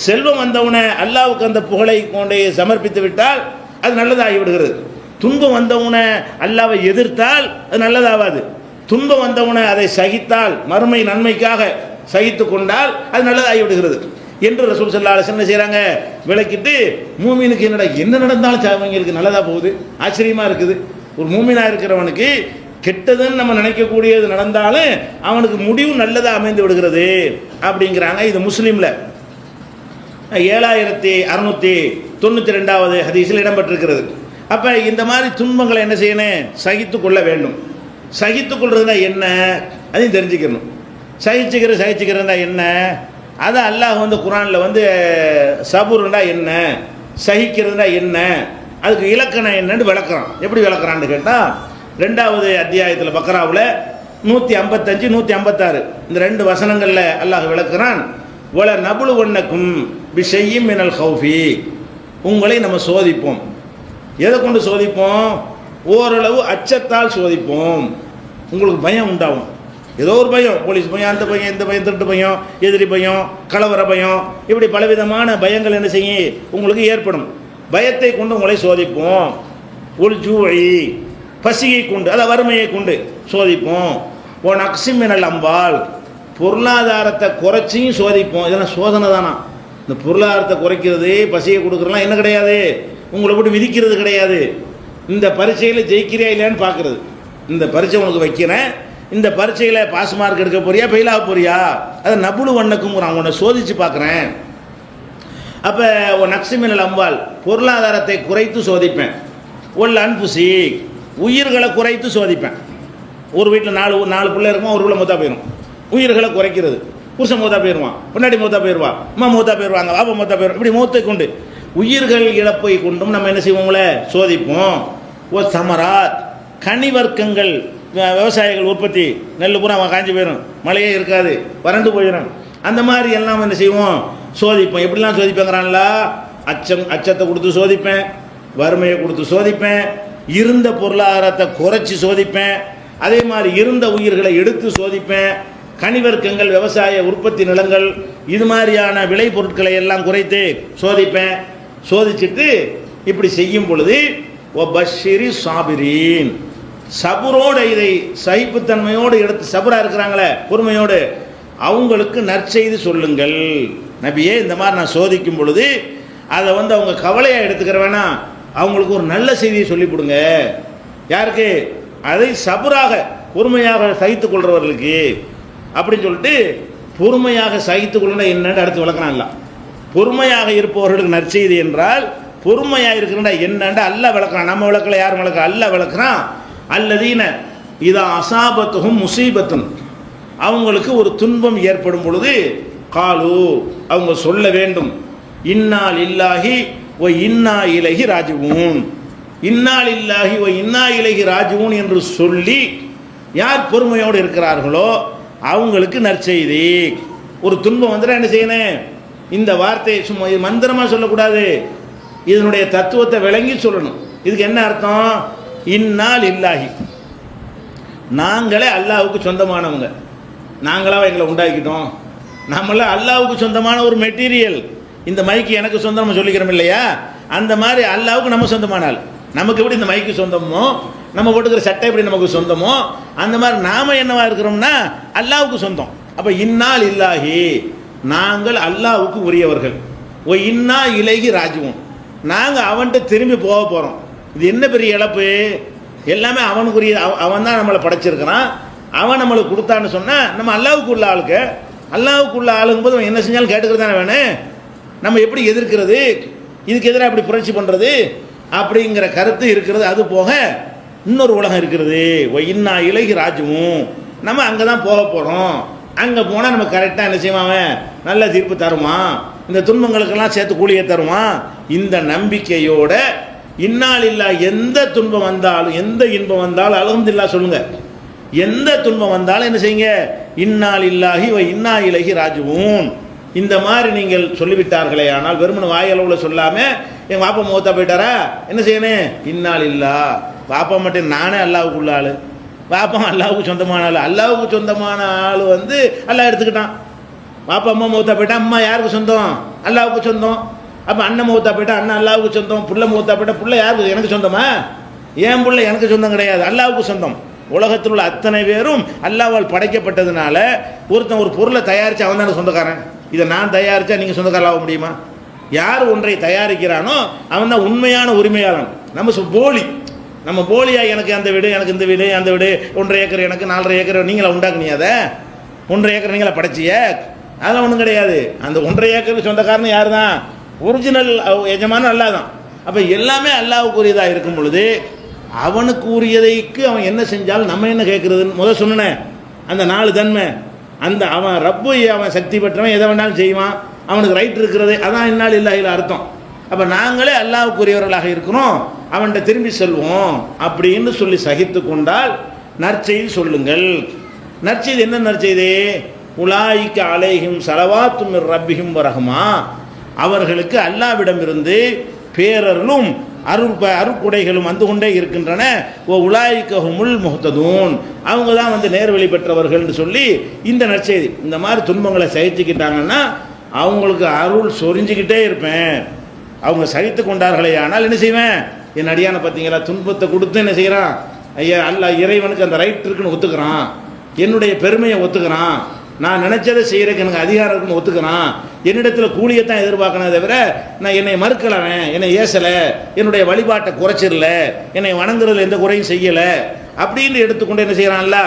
செல்வம் வந்தவுடனே அல்லாவுக்கு அந்த புகழை கொண்டே சமர்ப்பித்து விட்டால் அது நல்லதாகி விடுகிறது. துன்பம் வந்தவுடனே அல்லாவை எதிர்த்தால் அது நல்லதாகாது. துன்பம் வந்தவுடனே அதை சகித்தால், மறுமை நன்மைக்காக சகித்து கொண்டால் அது நல்லதாகி விடுகிறது என்று ரசூல் ஸல்லல்லாஹு அலைஹி வஸல்லம் செய்கிறாங்க. விளக்கிட்டு மூமினுக்கு என்ன நடந்தாலும் அவங்களுக்கு நல்லதாக போகுது, ஆச்சரியமாக இருக்குது. ஒரு மூமினாக இருக்கிறவனுக்கு கெட்டதுன்னு நம்ம நினைக்கக்கூடியது நடந்தாலும் அவனுக்கு முடிவு நல்லதாக அமைந்து விடுகிறது அப்படிங்கிறாங்க. இது முஸ்லீமில் 7692வது ஹதீஸில் இடம்பெற்றிருக்கிறது. அப்போ இந்த மாதிரி துன்பங்களை என்ன செய்யணும்? சகித்து கொள்ள வேண்டும். சகித்து கொள்றதுனா என்ன அதையும் தெரிஞ்சுக்கணும். சகிச்சுக்கிறதுனா என்ன? அதை அல்லாஹ் குர்ஆனில் சபுருண்டா என்ன, சகிக்கிறதுனா என்ன, அதுக்கு இலக்கணம் என்னன்னு விளக்குறான். எப்படி விளக்குறான்னு கேட்டால் 2வது அத்தியாயத்தில் பக்ராவில் 155 156 இந்த 2 வசனங்களில் அல்லாஹ் விளக்குறான். ஒல நபுலு ஒன்னக்கும் பிஷையும் மினல் ஹௌஃபி, உங்களை நம்ம சோதிப்போம். எதை கொண்டு சோதிப்போம்? ஓரளவு அச்சத்தால் சோதிப்போம். உங்களுக்கு பயம் உண்டாகும். ஏதோ ஒரு பயம், போலீஸ் பயம், அந்த பயம், இந்த பயம், திருட்டு பயம், எதிரி பயம், கலவர பயம், இப்படி பலவிதமான பயங்கள் என்ன செய்யும் உங்களுக்கு ஏற்படும். பயத்தை கொண்டு உங்களை சோதிப்போம். ஒரு ஜூழி, பசியை கொண்டு, அதாவது வறுமையை கொண்டு சோதிப்போம். ஒன் அக்சிமினல் அம்பால், பொருளாதாரத்தை குறைச்சியும் சோதிப்போம். இதெல்லாம் சோதனை தானா? இந்த பொருளாதாரத்தை குறைக்கிறது, பசியை கொடுக்குறதுலாம் என்ன கிடையாது, உங்களை போட்டு விதிக்கிறது கிடையாது. இந்த பரீட்சையில் ஜெயிக்கிறியா இல்லையான்னு பார்க்குறது. இந்த பரீட்சை உனக்கு வைக்கிறேன், இந்த பரீட்சையில் பாஸ் மார்க் எடுக்க போறியா, ஃபெயில் ஆக போறியா, அதை நபுலு வண்ணக்கும் உன்னை சோதித்து பார்க்குறேன். அப்போ ஒன் அக்சிமினல் அம்பால், பொருளாதாரத்தை குறைத்து சோதிப்பேன். ஒல் அன்புசி, உயிர்களை குறைத்து சோதிப்பேன். ஒரு வீட்டில் 4 பிள்ளை இருக்கும், ஒரு பிள்ளை மூத்தா போயிடும். உயிர்களை குறைக்கிறது. புருஷன் மூத்தா போயிடுவான், பின்னாடி மூத்தா போயிடுவா, அம்மா மூத்தா போயிடுவாங்க, பாப்பா மூத்தா போயிடும். இப்படி மூத்தை கொண்டு உயிர்கள் இழப்பை கொண்டும் நம்ம என்ன செய்வோங்களே சோதிப்போம். ஓ சமராத், கனிவர்க்கங்கள், விவசாயிகள் உற்பத்தி, நெல் பூரா காஞ்சி போயிடும், மழையே இருக்காது, வறண்டு போயிடும். அந்த மாதிரி எல்லாம் என்ன செய்வோம் சோதிப்போம். எப்படிலாம் சோதிப்பேங்கிறான்ல, அச்சத்தை கொடுத்து சோதிப்பேன், வறுமையை கொடுத்து சோதிப்பேன், இருந்த பொருளாதாரத்தை குறைச்சி சோதிப்பேன், அதே மாதிரி இருந்த உயிர்களை எடுத்து சோதிப்பேன். கனிவர்க்கங்கள், விவசாய உற்பத்தி நிலங்கள், இது மாதிரியான விளை பொருட்களை எல்லாம் குறைத்து சோதிப்பேன். சோதிச்சுட்டு இப்படி செய்யும் பொழுது ஓ பஷிரி சாபிரீன், சபுரோடு, இதை சகிப்புத்தன்மையோடு எடுத்து சபுராக இருக்கிறாங்களே பொறுமையோடு, அவங்களுக்கு நற்செய்தி சொல்லுங்கள். நபியே, இந்த மாதிரி நான் சோதிக்கும் பொழுது அதை அவங்க கவலையாக எடுத்துக்கிற வேணாம், அவங்களுக்கு ஒரு நல்ல செய்தியை சொல்லிவிடுங்க. யாருக்கு? அதை சபுராக பொறுமையாக சகித்துக் கொள்றவர்களுக்கு அப்படின்னு சொல்லிட்டு, பொறுமையாக சகித்துக் கொள்ளணும் என்னன்னு அடுத்து விளக்குறான்ல. பொறுமையாக இருப்பவர்களுக்கு நற்செய்தி என்றால் பொறுமையாக இருக்கிற என்னன்னு அல்லாஹ் விளக்குறான். நம்ம விளக்கல, யார் விளக்க? அல்லாஹ் விளக்குறான். அல்லதீன இதா அசாபத்துஹும் முசீபத்துன், அவங்களுக்கு ஒரு துன்பம் ஏற்படும் பொழுது காலு, அவங்க சொல்ல வேண்டும், இன்னா லில்லாஹி வ இன்னா இலைஹி ராஜிஊன், இன்னா லில்லாஹி வ இன்னா இலைஹி ராஜிஊன் என்று சொல்லி யார் பொறுமையோடு இருக்கிறார்களோ அவங்களுக்கு நற்செய்தி. ஒரு துன்பம் வந்துட்டா என்ன செய்யணும்? இந்த வார்த்தையை சும்மா மந்திரமாக சொல்லக்கூடாது, இதனுடைய தத்துவத்தை விளங்கி சொல்லணும். இதுக்கு என்ன அர்த்தம்? இன்னா லில்லாஹி, நாங்களே அல்லாஹ்வுக்கு சொந்தமானவங்க, நாங்களாக எங்களை உண்டாக்கிட்டோம், நம்மளாம் அல்லாஹ்வுக்கு சொந்தமான ஒரு மெட்டீரியல். இந்த மைக்கு எனக்கு சொந்தம் நம்ம சொல்லிக்கிறோம் இல்லையா, அந்த மாதிரி அல்லாஹ்வுக்கு நம்ம சொந்தமானால், நமக்கு எப்படி இந்த மைக்கு சொந்தமோ, நம்ம போட்டுக்கிற சட்டை எப்படி நமக்கு சொந்தமோ, அந்த மாதிரி நாம என்னவா இருக்கிறோம்னா அல்லாஹ்வுக்கு சொந்தம். அப்போ இன்னா லில்லாஹி, நாங்கள் அல்லாஹ்வுக்கு உரியவர்கள். ஓ இன்னா இலைஹி ராஜிஊன், நாங்கள் அவன்கிட்ட திரும்பி போக போகிறோம். இது என்ன பெரிய இழப்பு? எல்லாமே அவனுக்குரிய, அவன் தான் நம்மளை படைச்சிருக்கிறான், அவன் நம்மளுக்கு கொடுத்தான்னு சொன்னால் நம்ம அல்லாஹ்வுக்கு உள்ள ஆளுக்கு, அல்லாஹ்வுக்கு உள்ள ஆளுங்கும்போது அவன் என்ன செஞ்சாலும் கேட்டுக்கிறது தானே வேணும். நம்ம எப்படி எதிர்க்கிறது, இதுக்கு எதிராக எப்படி புரட்சி பண்ணுறது அப்படிங்கிற கருத்து இருக்கிறது. அது போக இன்னொரு உலகம் இருக்கிறது, இன்னா இலைஹி ராஜிஊன், நம்ம அங்கே தான் போக போகிறோம். அங்கே போனால் நம்ம கரெக்டாக என்ன செய்வான், நல்ல தீர்ப்பு தருவான், இந்த துன்பங்களுக்கெல்லாம் சேர்த்து கூலியை தருவான். இந்த நம்பிக்கையோட இன்னா லில்லாஹ், எந்த துன்பம் வந்தாலும் எந்த இன்பம் வந்தாலும் அல்ஹம்துலில்லாஹ் சொல்லுங்கள். எந்த துன்பம் வந்தாலும் என்ன செய்யுங்க, இன்னா லில்லாஹி வ இன்னா இலைஹி ராஜிஊன். இந்த மாதிரி நீங்கள் சொல்லிவிட்டார்களே, ஆனால் வெறுமன வாயளவில் சொல்லாம என் பாப்பா மூத்தா போயிட்டாரா என்ன செய்யணும், இன்னா லில்லாஹ். பாப்பா மட்டும் நானே அல்லாஹ்வுக்குள்ள ஆளு, பாப்பா அல்லாஹ்வுக்கு சொந்தமான ஆள். அல்லாஹ்வுக்கு சொந்தமான ஆள் வந்து அல்லாஹ் எடுத்துக்கிட்டான். பாப்பா அம்மா மூத்தா போயிட்டா அம்மா யாருக்கு சொந்தம், அல்லாஹ்வுக்கு சொந்தம். அப்போ அண்ணன் மூத்தா போயிட்டா அண்ணன் அல்லாஹ்வுக்கு சொந்தம், புள்ள மூத்தா போயிட்டா புள்ள யாருக்கு, எனக்கு சொந்தமா? ஏன் புள்ள எனக்கு சொந்தம் கிடையாது, அல்லாஹ்வுக்கு சொந்தம். உலகத்தில் உள்ள அத்தனை பேரும் அல்லாஹ்வால் படைக்கப்பட்டதுனால ஒருத்தன் ஒரு பொருளை தயாரித்து அவன் தானே சொந்தக்காரன். இதை நான் தயாரித்தா நீங்கள் சொந்தக்காரன் ஆக முடியுமா? யார் ஒன்றை தயாரிக்கிறானோ அவன் தான் உண்மையான உரிமையாளன். நம்ம போலியா எனக்கு அந்த வீடு, எனக்கு இந்த வீடு, அந்த வீடு 1.5 ஏக்கர் எனக்கு 4.5 ஏக்கர் நீங்களா உண்டாக்குனீங்க, அதை 1.5 ஏக்கர் நீங்களா படைச்சிய, அதெல்லாம் ஒன்றும் கிடையாது. அந்த 1.5 ஏக்கருக்கு சொந்தக்காரன் யார் தான், ஒரிஜினல் எஜமான அல்லாஹ் தான். அப்போ எல்லாமே அல்லாஹ்வுக்குரியதாக இருக்கும் பொழுது அவனுக்கு உரியதைக்கு அவன் என்ன செஞ்சாலும் நம்ம என்ன கேட்குறதுன்னு முதல் சொன்னேன். அந்த 4 தன்மை, அந்த அவன் ரப்பு, அவன் சக்தி பெற்றவன், எதை வேணாலும் செய்வான், அவனுக்கு ரைட் இருக்கிறது, அதான் இன்னா லில்லாஹில் அர்த்தம். அப்போ நாங்களே அல்லாஹ்வுக்குரியவர்களாக இருக்கிறோம், அவன்கிட்ட திரும்பி செல்வோம் அப்படின்னு சொல்லி சகித்து கொண்டால் நற்செய்தி சொல்லுங்கள். நற்செய்தி என்ன நற்செய்தி? உலாயிக்க அலைஹிம் ஸலவாத்தும் மிர் ரப்பிஹிம் வ ரஹ்மா. அவர்களுக்கு அல்லாஹ்விடமிருந்து பேரருளும் அருட்கொடைகளும் வந்து கொண்டே இருக்கின்றன. ஓ உலாயிக்கஹுமுல் முஹ்ததூன், அவங்க தான் வந்து நேர்வழி பெற்றவர்கள்னு சொல்லி இந்த நற்செய்தி. இந்த மாதிரி துன்பங்களை சகிச்சுக்கிட்டாங்கன்னா அவங்களுக்கு அருள் சொரிஞ்சுக்கிட்டே இருப்பேன். அவங்க சகித்து கொண்டார்களே ஆனால் என்ன செய்வேன், என் அடியான பார்த்தீங்களா துன்பத்தை கொடுத்து என்ன செய்கிறான், ஐயா அல்லாஹ் இறைவனுக்கு அந்த ரைட் இருக்குன்னு ஒத்துக்கிறான், என்னுடைய பெருமையை ஒத்துக்கிறான், நான் நினைச்சதை செய்யறதுக்கு எனக்கு அதிகாரம் இருக்குன்னு ஒத்துக்கிறான், என்னிடத்தில் கூலியத்தான் எதிர்பார்க்கணும் தவிர நான் என்னை மறுக்கலவன், என்னை ஏசலை, என்னுடைய வழிபாட்டை குறைச்சிடல, என்னை வணங்குறதுல எந்த குறையும் செய்யலை அப்படின்னு எடுத்துக்கொண்டு என்ன செய்கிறான்ல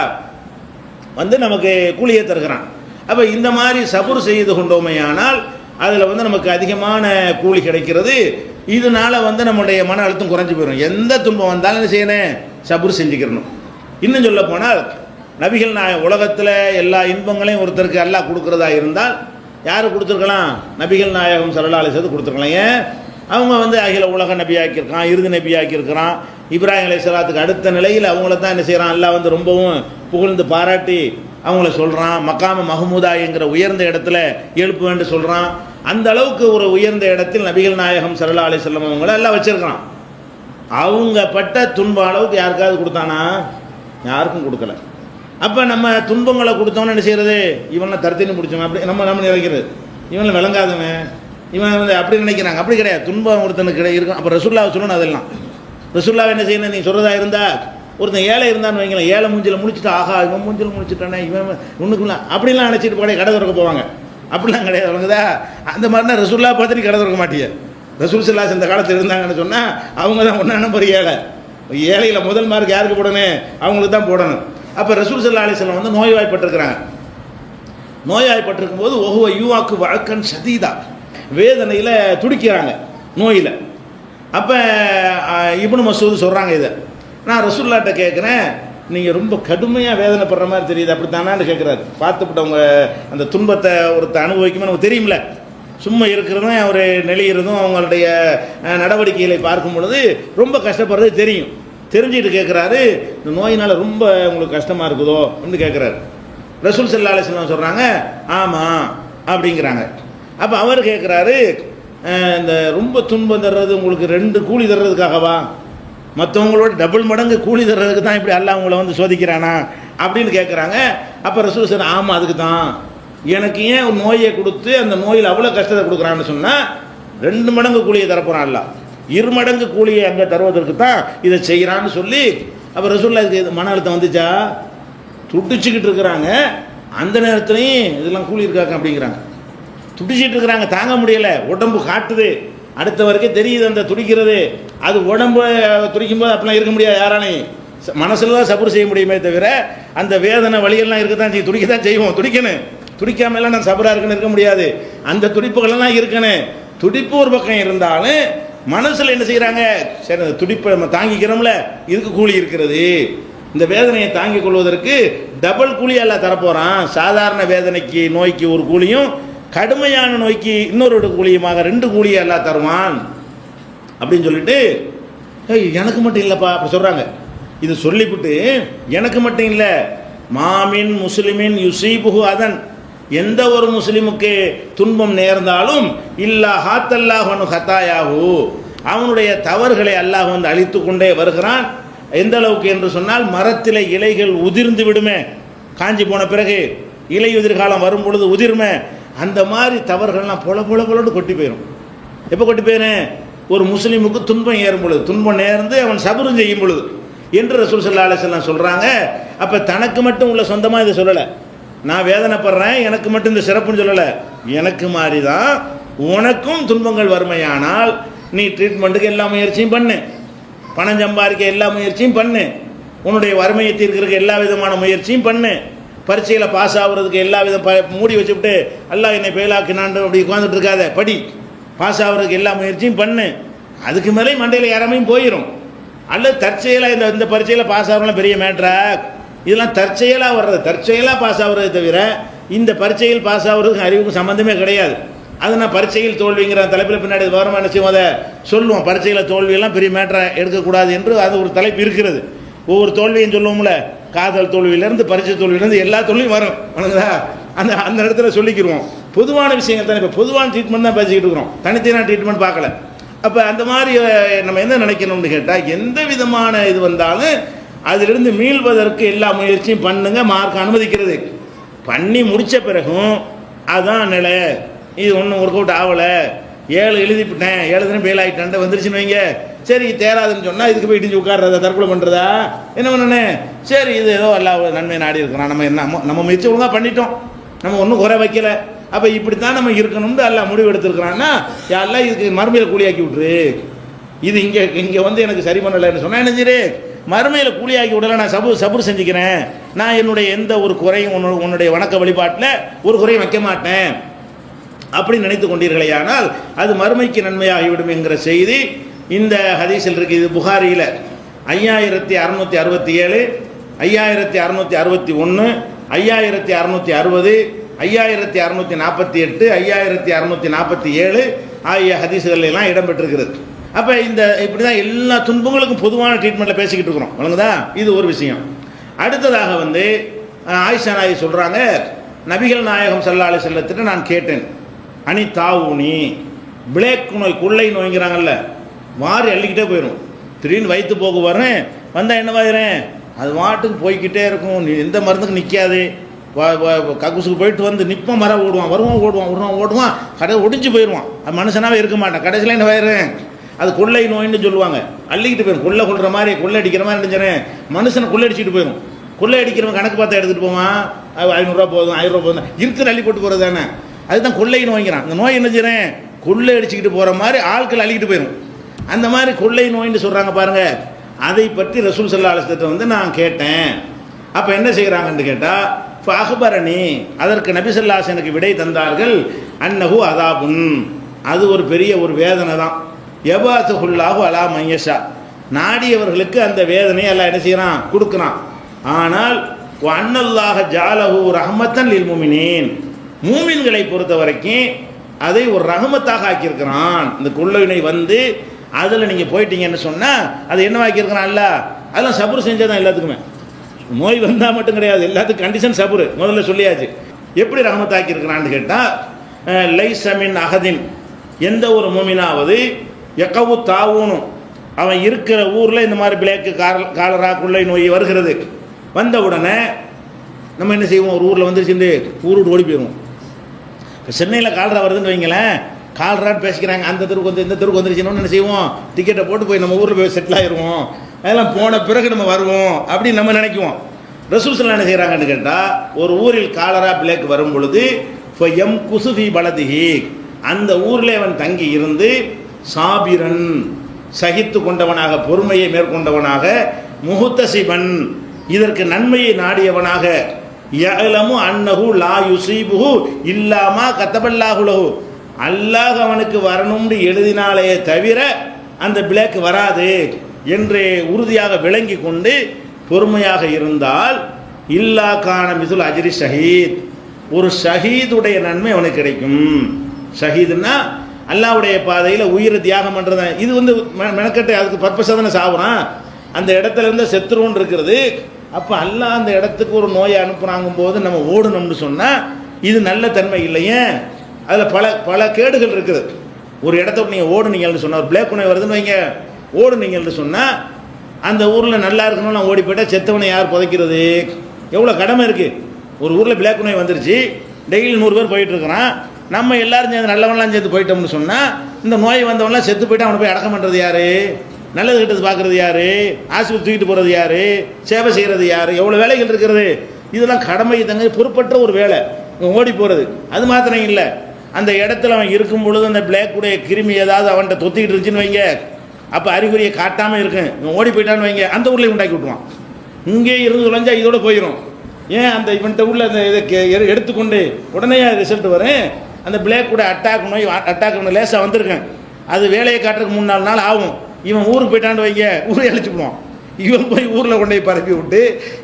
வந்து நமக்கு கூலியை தருகிறான். அப்போ இந்த மாதிரி சபுர் செய்து கொண்டோமையானால் அதில் வந்து நமக்கு அதிகமான கூலி கிடைக்கிறது. இதனால வந்து நம்முடைய மன அழுத்தம் குறைஞ்சி போயிடும். எந்த துன்பம் வந்தாலும் என்ன செய்யணும், சபுர் செஞ்சுக்கிறணும். இன்னும் சொல்ல போனால் நபிகள் உலகத்தில் எல்லா இன்பங்களையும் ஒருத்தருக்கு அல்லாஹ் கொடுக்குறதா இருந்தால் யார் கொடுத்துருக்கலாம், நபிகள் நாயகம் ஸல்லல்லாஹு அலைஹி வஸல்லம் கொடுத்துருக்கலாம். ஏன், அவங்க வந்து அகில உலக நபியாக்கியிருக்கான், இறுதி நபியாக்கியிருக்கிறான். இப்ராஹிம் அலைஹிஸ்ஸலாத்துக்கு அடுத்த நிலையில் அவங்கள தான் என்ன செய்கிறான் அல்லாஹ் வந்து ரொம்பவும் புகழ்ந்து பாராட்டி அவங்கள சொல்கிறான். மக்காம மஹமூதா என்கிற உயர்ந்த இடத்துல எழுப்பு என்று சொல்கிறான். அந்த அளவுக்கு ஒரு உயர்ந்த இடத்தில் நபிகள் நாயகம் ஸல்லல்லாஹு அலைஹி வஸல்லம் அவங்கள எல்லாம் வச்சிருக்கிறான். அவங்க பட்ட துன்ப அளவுக்கு யாருக்காவது கொடுத்தானா? யாருக்கும் கொடுக்கல. அப்போ நம்ம துன்பங்களை கொடுத்தோன்னு என்ன செய்கிறது, இவனை தரத்தின்னு பிடிச்சவன் அப்படி நம்ம நினைக்கிறது, இவனை விளங்காதவன், இவன் வந்து அப்படி நினைக்கிறாங்க. அப்படி கிடையாது. துன்பம் ஒருத்தனுக்கு இருக்கும். அப்போ ரசூலுல்லாஹ் சொல்லணும், அதெல்லாம் ரசூலுல்லாஹ் என்ன செய்யணும், நீ சொல்கிறதா இருந்தா ஒருத்தன் ஏழை இருந்தான்னு வைங்களேன், ஏழை மூஞ்சில் முடிச்சுட்டு ஆஹா இவன் மூஞ்சில் முடிச்சுட்டானே இவன் ஒன்றுக்குள்ள அப்படிலாம் நினச்சிட்டு போட கடை திறக்க போவாங்க. அப்படிலாம் கிடையாது. அவங்கதா அந்த மாதிரினா ரசூலுல்லாஹ் பார்த்து நீ கடை திறக்க மாட்டிய. ரசூல் ஸல்லல்லாஹு இந்த காலத்தில் இருந்தாங்கன்னு சொன்னால் அவங்க தான் ஒன்றா நம்பர் ஏழை. ஏழையில் முதல் மார்க் யாருக்கு போடணும், அவங்களுக்கு தான் போடணும். அப்போ ரசூல் ஸல்லல்லாஹு அலைஹி வஸல்லம் வந்து நோய்வாய்ப்பட்டிருக்கிறாங்க. நோய்வாய்ப்பட்டிருக்கும் போது ஒஹுவ யூவாக்கு வழக்கன் சதீதா, வேதனையில் துடிக்கிறாங்க நோயில். அப்போ இப்னு மஸ்ஊத் சொல்கிறாங்க, இதை நான் ரசூலுல்லாஹ்ட்ட கேட்குறேன், நீங்கள் ரொம்ப கடுமையாக வேதனைப்படுற மாதிரி தெரியுது, அப்படி தானான்னு கேட்குறாரு. பார்த்துப்பட்டவங்க அந்த துன்பத்தை ஒருத்த அனுபவிக்குமே நமக்கு தெரியும்ல, சும்மா இருக்கிறதும் ஒரு நெளிகிறதும் அவங்களுடைய நடவடிக்கைகளை பார்க்கும் பொழுது ரொம்ப கஷ்டப்படுறது தெரியும். தெரிஞ்சுட்டு கேட்குறாரு, இந்த நோயினால் ரொம்ப உங்களுக்கு கஷ்டமாக இருக்குதோ அப்படின்னு கேட்குறாரு. ரசூல் ஸல்லல்லாஹு அலைஹி வஸல்லம் சொல்கிறாங்க, ஆமாம் அப்படிங்கிறாங்க. அப்போ அவர் கேட்குறாரு, இந்த ரொம்ப துன்பம் தர்றது உங்களுக்கு 2 கூலி தர்றதுக்காகவா, மற்றவங்களோட டபுள் மடங்கு கூலி தர்றதுக்கு தான் இப்படி அல்லாஹ் உங்களை வந்து சோதிக்கிறானா அப்படின்னு கேட்குறாங்க. அப்போ ரசூல் சார், ஆமாம் அதுக்கு தான், எனக்கு ஏன் ஒரு நோயை கொடுத்து அந்த நோயில் அவ்வளோ கஷ்டத்தை கொடுக்குறான்னு சொன்னால் 2 மடங்கு கூலியை தரப்போகிறான் அல்லாஹ், 2 மடங்கு கூலியை அங்கே தருவதற்கு தான் இதை செய்கிறான்னு சொல்லி. அப்போ ரசூலுல்லாஹ் இதுக்கு மன அழுத்தம் வந்துச்சா, துடிச்சுக்கிட்டு இருக்கிறாங்க. அந்த நேரத்துலையும் இதெல்லாம் கூலி இருக்காங்க அப்படிங்கிறாங்க. துடிச்சிட்டு இருக்கிறாங்க, தாங்க முடியலை, உடம்பு காட்டுது, அடுத்த வரைக்கும் தெரியுது அந்த துடிக்கிறது. அது உடம்பு துடிக்கும் போது அப்படிலாம் இருக்க முடியாது. யாராலையும் மனசில் தான் சபர் செய்ய முடியுமே தவிர அந்த வேதனை வழியெல்லாம் இருக்கத்தான் செய்யும், துடிக்க தான் செய்வோம். துடிக்கணும், துடிக்காமலாம் நான் சபராக இருக்குன்னு இருக்க முடியாது. அந்த துடிப்புகள்லாம் இருக்கணும். துடிப்பு ஒரு பக்கம் இருந்தாலும் மனசில் என்ன செய்கிறாங்க, சரி அந்த துடிப்பை நம்ம தாங்கிக்கிறோம்ல, இதுக்கு கூலி இருக்கிறது. இந்த வேதனையை தாங்கிக் கொள்வதற்கு டபுள் கூலி எல்லாம் தரப்போகிறான். சாதாரண வேதனைக்கு நோய்க்கு ஒரு கூலியும், கடுமையான நோய்க்கு இன்னொரு கூலியுமாக 2 கூலியை எல்லாம் தருவான் அப்படின்னு சொல்லிட்டு, எனக்கு மட்டும் இல்லைப்பா அப்படி சொல்கிறாங்க. இது சொல்லிவிட்டு எனக்கு மட்டும் இல்லை, மாமின் முஸ்லிமின் யுசீபுஹு அதன், எந்த ஒரு முஸ்லிமுக்கு துன்பம் நேர்ந்தாலும் இல்லா ஹாத்தல்லாஹு ஹத்தாயாஹு, அவனுடைய தவறுகளை அல்லாஹ் வந்து அழித்து கொண்டே வருகிறான். எந்த அளவுக்கு என்று சொன்னால், மரத்தில் இலைகள் உதிர்ந்து விடுமே, காஞ்சி போன பிறகு இலை உதிர்காலம் வரும் பொழுது உதிர்மை, அந்த மாதிரி தவறுகள்லாம் பொல பொல பொலன்னு கொட்டி போயிடும். எப்போ கொட்டி போயிடும்? ஒரு முஸ்லீமுக்கு துன்பம் ஏறும் பொழுது, துன்பம் நேர்ந்து அவன் சபரும் செய்யும் பொழுது என்று ரசூல் ஸல்லல்லாஹு அலைஹி வஸல்லம் சொல்கிறாங்க. அப்போ தனக்கு மட்டும் உள்ள சொந்தமாக இதை சொல்லலை, நான் வேதனைப்படுறேன் எனக்கு மட்டும் இந்த சிறப்புன்னு சொல்லலை, எனக்கு மாதிரி தான் உனக்கும் துன்பங்கள் வறுமையானால் நீ ட்ரீட்மெண்ட்டுக்கு எல்லா முயற்சியும் பண்ணு, பணம் சம்பாதிக்க எல்லா முயற்சியும் பண்ணு, உன்னுடைய வறுமையை தீர்க்கிறதுக்கு எல்லா விதமான முயற்சியும் பண்ணு, பரீட்சையில் பாஸ் ஆகுறதுக்கு எல்லா விதம் மூடி வச்சுவிட்டு அல்லாஹ் என்னை ஃபெயிலாக்கினான்னு அப்படி உட்காந்துட்டு இருக்காத, படி, பாஸ் ஆகுறதுக்கு எல்லா முயற்சியும் பண்ணு. அதுக்கு மேலே மண்டையில் யாராமையும் போயிடும். அல்லது தற்செயலாக இந்த பரீட்சையில் பாஸ் ஆகிறலாம் பெரிய மேட்ரா, இதெல்லாம் தற்செயலாக வர்றது, தற்செயலாக பாஸ் ஆகுறதை தவிர இந்த பரீட்சையில் பாஸ் ஆகுறதுக்கு அறிவுக்கு சம்மந்தமே கிடையாது. அது நான் பரீட்சையில் தோல்விங்கிற தலைப்பில் பின்னாடி விவரமாக என்ன செய்வோம், அதை சொல்லுவோம். பரீட்சையில் தோல்வியெல்லாம் பெரிய மேட்டரை எடுக்கக்கூடாது என்று அது ஒரு தலைப்பு இருக்கிறது. ஒவ்வொரு தோல்வியும் சொல்லுவோம்ல, காதல் தோல்வியிலேருந்து பரீட்சை தோல்வியிலேருந்து எல்லா தோல்வியும் வரும், வணங்குதா, அந்த அந்த இடத்துல சொல்லிக்கிடுவோம். பொதுவான விஷயங்கள் தான், இப்போ பொதுவான ட்ரீட்மெண்ட் தான் பேசிக்கிட்டு இருக்கிறோம், தனித்தனியான ட்ரீட்மெண்ட் பார்க்கல. அப்போ அந்த மாதிரி நம்ம என்ன நினைக்கணும்னு கேட்டால், எந்த விதமான இது வந்தாலும் அதிலிருந்து மீள்வதற்கு எல்லா முயற்சியும் பண்ணுங்க, மார்க் அனுமதிக்கிறது. பண்ணி முடித்த பிறகும் அதுதான் நிலை, இது ஒன்றும் ஒர்க் அவுட் ஆகலை, 7 எழுதிவிட்டேன் 7 தினம் ஃபெயில் ஆகிட்டேன் வந்துருச்சுன்னு வைங்க, சரி தேராதுன்னு சொன்னால் இதுக்கு போய் இடிஞ்சு உட்கார்றதா, தற்கொலை பண்ணுறதா, என்ன பண்ணனே, சரி இது ஏதோ எல்லா நன்மை நாடி இருக்கிறான், நம்ம என்ன நம்ம முயற்சி ஒழுங்காக பண்ணிட்டோம், நம்ம ஒன்றும் குறை வைக்கலை, அப்போ இப்படித்தான் நம்ம இருக்கணும்னு எல்லாம் முடிவு எடுத்துருக்கிறான்னா, யாரெல்லாம் இதுக்கு மறுமையில் கூலியாக்கி விட்ரு, இது இங்கே வந்து எனக்கு சரி பண்ணலைன்னு சொன்னால் என்ன சரி, மறுமையில் கூலியாக்கி விடலை, நான் சபுர் செஞ்சுக்கிறேன், நான் என்னுடைய எந்த ஒரு குறையும் உன்னுடைய வணக்க வழிபாட்டில் ஒரு குறையும் வைக்க மாட்டேன் அப்படி நினைத்து கொண்டீர்களேயானால் அது மறுமைக்கு நன்மையாகிவிடும் என்கிற செய்தி இந்த ஹதீஸில் இருக்குது. இது புகாரியில் 5667, 5661, 5660, 5648, 5647 ஆகிய ஹதீஸுகள் எல்லாம் இடம்பெற்றிருக்கிறது. அப்போ இப்படி தான் எல்லா துன்பங்களுக்கும் பொதுவான ட்ரீட்மெண்ட்டில் பேசிக்கிட்டு இருக்கிறோம், வழங்குதா, இது ஒரு விஷயம். அடுத்ததாக வந்து ஆயிஷா நாயகி சொல்கிறாங்க, நபிகள் நாயகம் ஸல்லல்லாஹு அலைஹி வஸல்லத்திட்ட நான் கேட்டேன், அனி தாவூனி, பிளேக் நோய், கொள்ளை நோய்ங்கிறாங்கல்ல, வாரி அள்ளிக்கிட்டே போயிடும், திடீர்னு வயிற்று போக்கு வரேன் வந்தால் என்ன வாயிறேன், அது வாட்டுக்கு போய்கிட்டே இருக்கும், நீ எந்த மருந்துக்கு நிற்காது, கக்கூசுக்கு போயிட்டு வந்து நிற்ப மரம் ஓடுவான் கடை ஒடிஞ்சு போயிடுவான், அது மனுஷனாகவே இருக்க மாட்டான், கடைசியில் என்ன வாயிறேன், அது கொள்ளை நோயின்னு சொல்லுவாங்க, அள்ளிக்கிட்டு போயிடும், கொள்ளுற மாதிரி கொள்ளை அடிக்கிற மாதிரி நினைச்சேன், மனுஷனை கொள்ளை அடிச்சுட்டு போயிடும். கொள்ளை அடிக்கிறவன் கணக்கு பார்த்தா எடுத்துகிட்டு போவான், 500 போதும் 1000 போதும் இருக்கிற அள்ளி போட்டு போகிறது தானே, அதுதான் கொள்ளை நோய்ங்கிறான். அந்த நோய் என்ன செய்கிறேன், கொள்ளை அடிச்சுக்கிட்டு போகிற மாதிரி ஆட்கள் அள்ளிக்கிட்டு போயிடும், அந்த மாதிரி கொள்ளை நோயின்னு சொல்கிறாங்க பாருங்கள். அதை பற்றி ரசூல் ஸல்லல்லாஹு அலைஹி வஸல்லம் வந்து நான் கேட்டேன். அப்போ என்ன செய்கிறாங்கன்னு கேட்டால், ஃபஅக்பரணி, அதற்கு நபி ஸல்லல்லாஹு அலைஹி வஸல்லம் எனக்கு விடை தந்தார்கள், அன்னஹு அதாபுன், அது ஒரு பெரிய ஒரு வேதனை தான், யபாத்துஹுல்லாஹு அலா மையஷா, நாடியவர்களுக்கு அந்த வேதனையை எல்லாம் என்ன செய்கிறான், கொடுக்குறான். ஆனால் அன்னல்லாஹ ஜாலஹு ரஹ்மத்தன் லில் முஃமினீன், மூமின்களை பொறுத்த வரைக்கும் அதை ஒரு ரஹமத்தாக ஆக்கியிருக்கிறான். இந்த கொள்ளையினை வந்து அதில் நீங்கள் போயிட்டீங்கன்னு சொன்னால் அது என்னவாக்கியிருக்கிறான், அல்ல அதெல்லாம் சபுர் செஞ்சதான் எல்லாத்துக்குமே, நோய் வந்தால் மட்டும் கிடையாது, எல்லாத்துக்கும் கண்டிஷன் சபுர் முதல்ல சொல்லியாச்சு. எப்படி ரஹமத்தாக்கியிருக்கிறான்னு கேட்டால், லைசமின் அகதின், எந்த ஒரு மூமினாவது எக்கவு தாவூனும், அவன் இருக்கிற ஊரில் இந்த மாதிரி பிளேக்கு காலரா கொள்ளை நோய் வருகிறது, வந்த உடனே நம்ம என்ன செய்வோம், ஒரு ஊரில் வந்துருச்சுட்டு ஊர் விட்டு ஓடி போயிடுவோம். இப்போ சென்னையில் கால்ரா வருதுன்னு வைங்களேன், கால்ரான்னு பேசிக்கிறாங்க, அந்த தெருவுக்கு வந்து இந்த தெருவுக்கு வந்துருச்சுன்னு என்ன செய்வோம், டிக்கெட்டை போட்டு போய் நம்ம ஊரில் போய் செட்டில் ஆயிடுவோம், அதெல்லாம் போன பிறகு நம்ம வருவோம் அப்படின்னு நம்ம நினைக்குவோம். ரசூல் ஸல்லல்லாஹு என்ன செய்கிறாங்கன்னு கேட்டால், ஒரு ஊரில் காலரா பிளேக் வரும் பொழுது எம் குசுஃபி பலதிஹி, அந்த ஊரில் அவன் தங்கி இருந்து சாபிரன், சகித்து கொண்டவனாக, பொறுமையை மேற்கொண்டவனாக, முஹ்தசிபன், இதற்கு நன்மையை நாடியவனாக, யஅலமு அன்னஹு லா யுஸீபுஹு இல்லாமா கதபல்லாஹு லஹு, அல்லாஹ் அவனுக்கு வரணும்னு எழுதினாலே தவிர அந்த பிளேக் வராது என்று உறுதியாக விளங்கி கொண்டு பொறுமையாக இருந்தால், இல்லா கான மிசுல் அஜ்ரி ஷஹீத், ஒரு ஷஹீதுடைய நன்மை அவனுக்கு கிடைக்கும். ஷஹீதுன்னா அல்லாஹ்வுடைய பாதையில் உயிரை தியாகம் பண்ணுறது, இது வந்து மெனக்கட்டு அதுக்கு பர்பஸாக தானே சாவுறான். அந்த இடத்துல இருந்து செத்துருவோன்னு இருக்கிறது. அப்போ அல்லாஹ் அந்த இடத்துக்கு ஒரு நோயை அனுப்புனாங்கும் போது நம்ம ஓடணும்னு சொன்னால் இது நல்ல தன்மை இல்லையே. அதில் பல பல கேடுகள் இருக்குது. ஒரு இடத்த நீங்கள் ஓடுனீங்கன்னு சொன்னால், ஒரு பிளாக் நோய் வருதுன்னு வைங்க, ஓடுனீங்கன்னு சொன்னால் அந்த ஊரில் நல்லா இருக்கணும்னு நான் ஓடி போயிட்டால் செத்தவனை யார் புதைக்கிறது? எவ்வளோ கடமை இருக்குது. ஒரு ஊரில் பிளாக் நோய் வந்துருச்சு, டெய்லி 100 பேர் போயிட்டு இருக்கிறான், நம்ம எல்லாரும் சேர்ந்து நல்லவன்லாம் சேர்த்து போயிட்டோம்னு சொன்னால் இந்த நோய் வந்தவன்லாம் செத்து போயிட்டு அவனை போய் அடக்கம் பண்ணுறது யார்? நல்லது கிட்டது பார்க்குறது யார்? ஆஸ்பத்திரி தூக்கிட்டு போகிறது யார்? சேவை செய்கிறது யார்? எவ்வளோ வேலைகள் இருக்கிறது. இதெல்லாம் கடமை தங்க பொறுப்பற்ற ஒரு வேலை ஓடி போகிறது. அது மாத்திரம் இல்லை, அந்த இடத்துல அவன் இருக்கும் பொழுது அந்த பிளாக்குடைய கிருமி ஏதாவது அவன்கிட்ட தொத்திக்கிட்டு இருந்துச்சுன்னு வைங்க, அப்போ அறிகுறியை காட்டாமல் இருக்கும், இவன் ஓடி போயிட்டான்னு வைங்க, அந்த ஊரில் உண்டாக்கி விட்டுவான். இங்கே இருந்து தொலைஞ்சா இதோட போயிடும். ஏன் அந்த இவன்கிட்ட உள்ள அந்த இதை எடுத்துக்கொண்டு உடனே ரிசல்ட் வரும். அந்த பிளாக் கூட அட்டாக் லேசாக வந்திருக்கேன், அது வேலையை காட்டுறதுக்கு 3-4 நாள் ஆகும். இவன் ஊருக்கு போயிட்டான்னு வைங்க, ஊரை அழிச்சுடுவான். இவன் போய் ஊரில் கொண்டு போய் பரப்பி விட்டு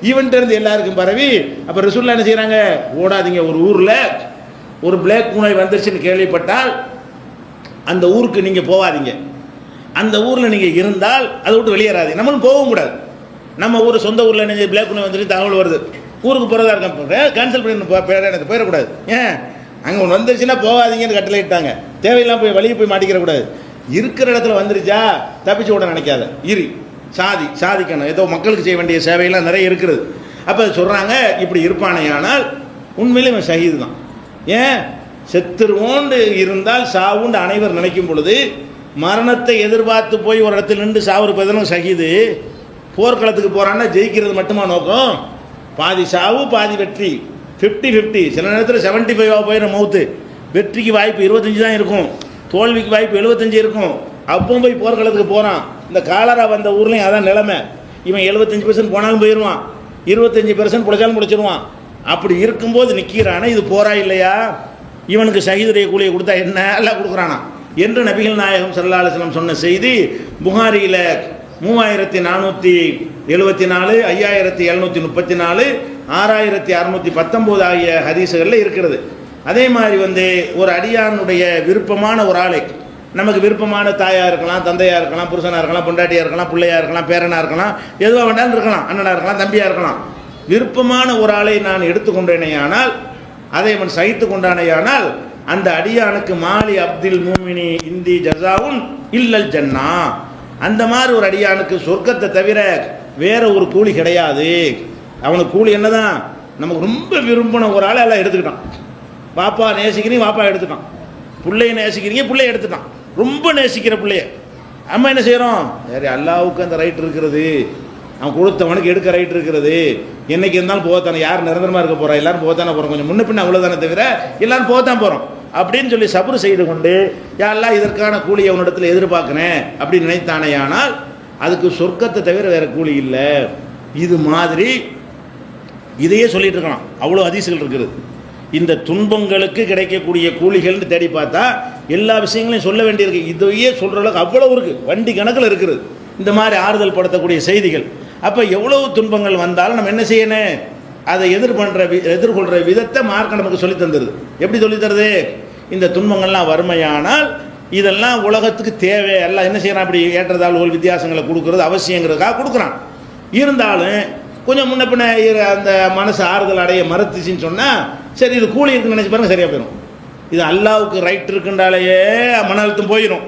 இவன்கிட்ட இருந்து எல்லாருக்கும் பரவி. அப்போ ரசூலுல்லாஹ் என்ன செய்கிறாங்க? ஓடாதீங்க. ஒரு ஊரில் ஒரு பிளாக் நோய் வந்துருச்சுன்னு கேள்விப்பட்டால் அந்த ஊருக்கு நீங்கள் போகாதீங்க. அந்த ஊரில் நீங்கள் இருந்தால் அதை விட்டு வெளியேறாதீங்க. நம்மளும் போகவும் கூடாது. நம்ம ஊர் சொந்த ஊரில் நீங்கள் பிளாக் நோய் வந்துட்டு தகவல் வருது, ஊருக்கு போகிறதா இருக்க கேன்சல் பண்ணி எனக்கு போயிடக்கூடாது. ஏன் அங்கே ஒன்று வந்துருச்சுன்னா போகாதீங்கன்னு கட்டளை இட்டாங்க. தேவையில்லாம் போய் வெளியே போய் மாட்டிக்கிறக்கூடாது. இருக்கிற இடத்துல வந்துருச்சா தப்பிச்சு விட நினைக்காத, சாதிக்கணும். ஏதோ மக்களுக்கு செய்ய வேண்டிய சேவையெல்லாம் நிறைய இருக்கிறது. அப்போ சொல்கிறாங்க, இப்படி இருப்பானேயானால் உண்மையிலே இவன் ஷஹீது தான். ஏன் செத்துருவோண்டு இருந்தால் சாவுண்டு அனைவர் நினைக்கும் பொழுது மரணத்தை எதிர்பார்த்து போய் ஒரு இடத்துல நின்று சாவுக்கு பதிலும் ஷஹீது. போர்க்களத்துக்கு போகிறான்னா ஜெயிக்கிறது மட்டுமா நோக்கம்? பாதி சாவு பாதி வெற்றி, 50-50. சில நேரத்தில் 75 போயிடுற மௌத்து. வெற்றிக்கு வாய்ப்பு 25 தான் இருக்கும், தோல்விக்கு வாய்ப்பு 75 இருக்கும். அப்போ போய் போர்க்களத்துக்கு போகிறான். இந்த காலரா வந்த ஊர்லேயும் அதான் நிலைமை. இவன் 75% போனாலும் போயிடுவான், 25% பிடிச்சாலும் பிடிச்சிருவான். அப்படி இருக்கும்போது நிற்கிறானா, இது போரா இல்லையா? இவனுக்கு ஷஹீதுடைய கூலியை கொடுத்தா என்ன எல்லாம் கொடுக்குறானா என்று நபிகள் நாயகம் ஸல்லல்லாஹு அலைஹி வஸல்லம் சொன்ன செய்தி புகாரியில் 3474, 5734, 6619 ஆகிய ஹதீஸுகளில் இருக்கிறது. அதே மாதிரி ஒரு அடியானுடைய விருப்பமான ஒரு ஆளை, நமக்கு விருப்பமான தாயாக இருக்கலாம், தந்தையாக இருக்கலாம், புருஷனாக இருக்கலாம், பொண்டாட்டியாக இருக்கலாம், பிள்ளையாக இருக்கலாம், பேரனாக இருக்கலாம், எதுவாக வேண்டாலும் இருக்கலாம், அண்ணனாக இருக்கலாம், தம்பியாக இருக்கலாம். விருப்பமான ஒரு ஆளை நான் எடுத்துக்கொண்டேனேயானால், அதை அவன் சகித்து கொண்டானேயானால், அந்த அடியானுக்கு மாலி அப்துல் மூமினி இந்தி ஜஸாவுன் இல்லல் ஜன்னா, அந்த மாதிரி ஒரு அடியானுக்கு சொர்க்கத்தை தவிர வேற ஒரு கூலி கிடையாது. அவனுக்கு கூலி என்னதான்? நமக்கு ரொம்ப விரும்பின ஒரு ஆளை எல்லாம் எடுத்துக்கிட்டான். பாப்பா நேசிக்கிறீங்க, பாப்பா எடுத்துட்டான். பிள்ளைய நேசிக்கிறீங்க, பிள்ளைய எடுத்துட்டான். ரொம்ப நேசிக்கிற பிள்ளைய அம்மா என்ன செய்கிறோம்? வேறு அல்லாவுக்கு அந்த ரைட் இருக்கிறது, அவன் கொடுத்தவனுக்கு எடுக்க ரைட் இருக்கிறது. என்னைக்கு இருந்தாலும் போகத்தானே, யார் நிரந்தரமாக இருக்க போகிறா? எல்லாரும் போகத்தானே போகிறோம், கொஞ்சம் முன்ன பின்ன அவ்வளோதானே தவிர எல்லாரும் போகத்தான் போகிறோம் அப்படின்னு சொல்லி சபர் செய்து கொண்டு யாரெல்லாம் இதற்கான கூலியை அவனிடத்தில் எதிர்பார்க்கிறேன் அப்படின்னு நினைத்தானேயானால் அதுக்கு சொர்க்கத்தை தவிர வேறு கூலி இல்லை. இது மாதிரி இதையே சொல்லிட்டு இருக்கலாம். அவ்வளோ ஹதீஸ்கள் இருக்குது. இந்த துன்பங்களுக்கு கிடைக்கக்கூடிய கூலிகள்னு தேடி பார்த்தா எல்லா விஷயங்களையும் சொல்ல வேண்டியிருக்கு. இதையே சொல்கிற அளவுக்கு அவ்வளோ இருக்குது, வண்டி கணக்கில் இருக்குது இந்த மாதிரி ஆறுதல் படுத்தக்கூடிய செய்திகள். அப்போ எவ்வளவு துன்பங்கள் வந்தாலும் நம்ம என்ன செய்யணும்? அதை எதிர்கொள்கிற விதத்தை மார்க்க நமக்கு சொல்லி தந்துடுது. எப்படி சொல்லி தருது? இந்த துன்பங்கள்லாம் வறுமையானால் இதெல்லாம் உலகத்துக்கு தேவை, எல்லாம் என்ன செய்யறான்? அப்படி ஏற்றதாழ்வுகள் வித்தியாசங்களை கொடுக்கறது அவசியங்கிறதுக்காக கொடுக்குறான். இருந்தாலும் கொஞ்சம் முன்ன பின்ன அந்த மனசு ஆறுதல் அடைய மறுத்துச்சின்னு சொன்னால் சரி இது கூலி இருக்குன்னு நினச்சி பாருங்க, சரியாக போயிடும். இது அல்லாவுக்கு ரைட் இருக்குன்றாலேயே மன அழுத்தம் போயிடும்.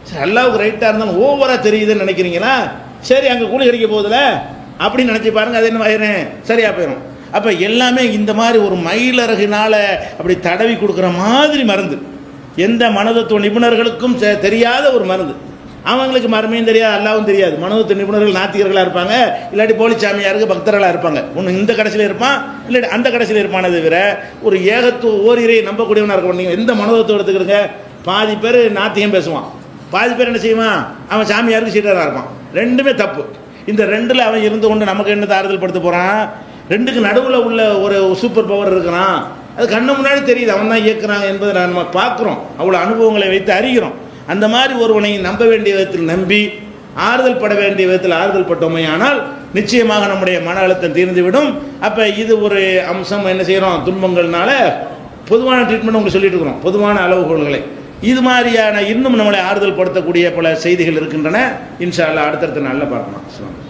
சரி அல்லாவுக்கு ரைட்டாக இருந்தாலும் ஓவராக தெரியுதுன்னு நினைக்கிறீங்களா? சரி அங்கே கூலி கிடைக்க போதில்ல அப்படின்னு நினச்சி பாருங்கள், அது என்ன ஆயிரும்? சரியாக போயிடும். அப்போ எல்லாமே இந்த மாதிரி ஒரு மயிலறகுனால் அப்படி தடவி கொடுக்குற மாதிரி மருந்து, எந்த மனதத்துவ நிபுணர்களுக்கும் தெரியாத ஒரு மருந்து. அவங்களுக்கு மருமையும் தெரியாது, அல்லாவும் தெரியாது. மனதத்துவ நிபுணர்கள் நாத்திகர்களாக இருப்பாங்க, இல்லாட்டி போலிச்சாமியாருக்கு பக்தர்களாக இருப்பாங்க. ஒன்று இந்த கடைசியில் இருப்பான், இல்லாட்டி அந்த கடைசியில் இருப்பானே தவிர ஒரு ஏகத்துவ ஓரிரை நம்பக்கூடியவனாக இருக்க நீங்கள் எந்த மனதத்துவம் எடுத்துக்கிடுங்க. பாதி பேர் நாத்திகம் பேசுவான், பாதி பேர் என்ன செய்வான்? அவன் சாமியாருக்கு சீடராக இருப்பான். ரெண்டுமே தப்பு. இந்த ரெண்டில் அவன் இருந்து கொண்டு நமக்கு என்ன ஆறுதல் படுத்த போகிறான்? ரெண்டுக்கு நடுவில் உள்ள ஒரு சூப்பர் பவர் இருக்கிறான், அது கண்ணு முன்னாடி தெரியுது, அவன் தான் இயக்குறாங்க என்பதை நம்ம பார்க்குறோம், அவ்வளோ அனுபவங்களை வைத்து அறிகிறோம். அந்த மாதிரி ஒருவனை நம்ப வேண்டிய விதத்தில் நம்பி ஆறுதல் பட வேண்டிய விதத்தில் ஆறுதல் பட்டோமே ஆனால் நிச்சயமாக நம்முடைய மன அழுத்தம் தீர்ந்துவிடும். அப்போ இது ஒரு அம்சம். என்ன செய்கிறோம்? துன்பங்கள்னால பொதுவான ட்ரீட்மெண்ட் உங்களுக்கு சொல்லிட்டு இருக்கிறோம், பொதுவான அளவுகோல்களை. இது மாதிரியான இன்னும் நம்மளை ஆறுதல் படுத்தக்கூடிய பல செய்திகள் இருக்கின்றன. இன்ஷா அல்லாஹ் அடுத்தடுத்த நாளில் பார்க்கலாம்.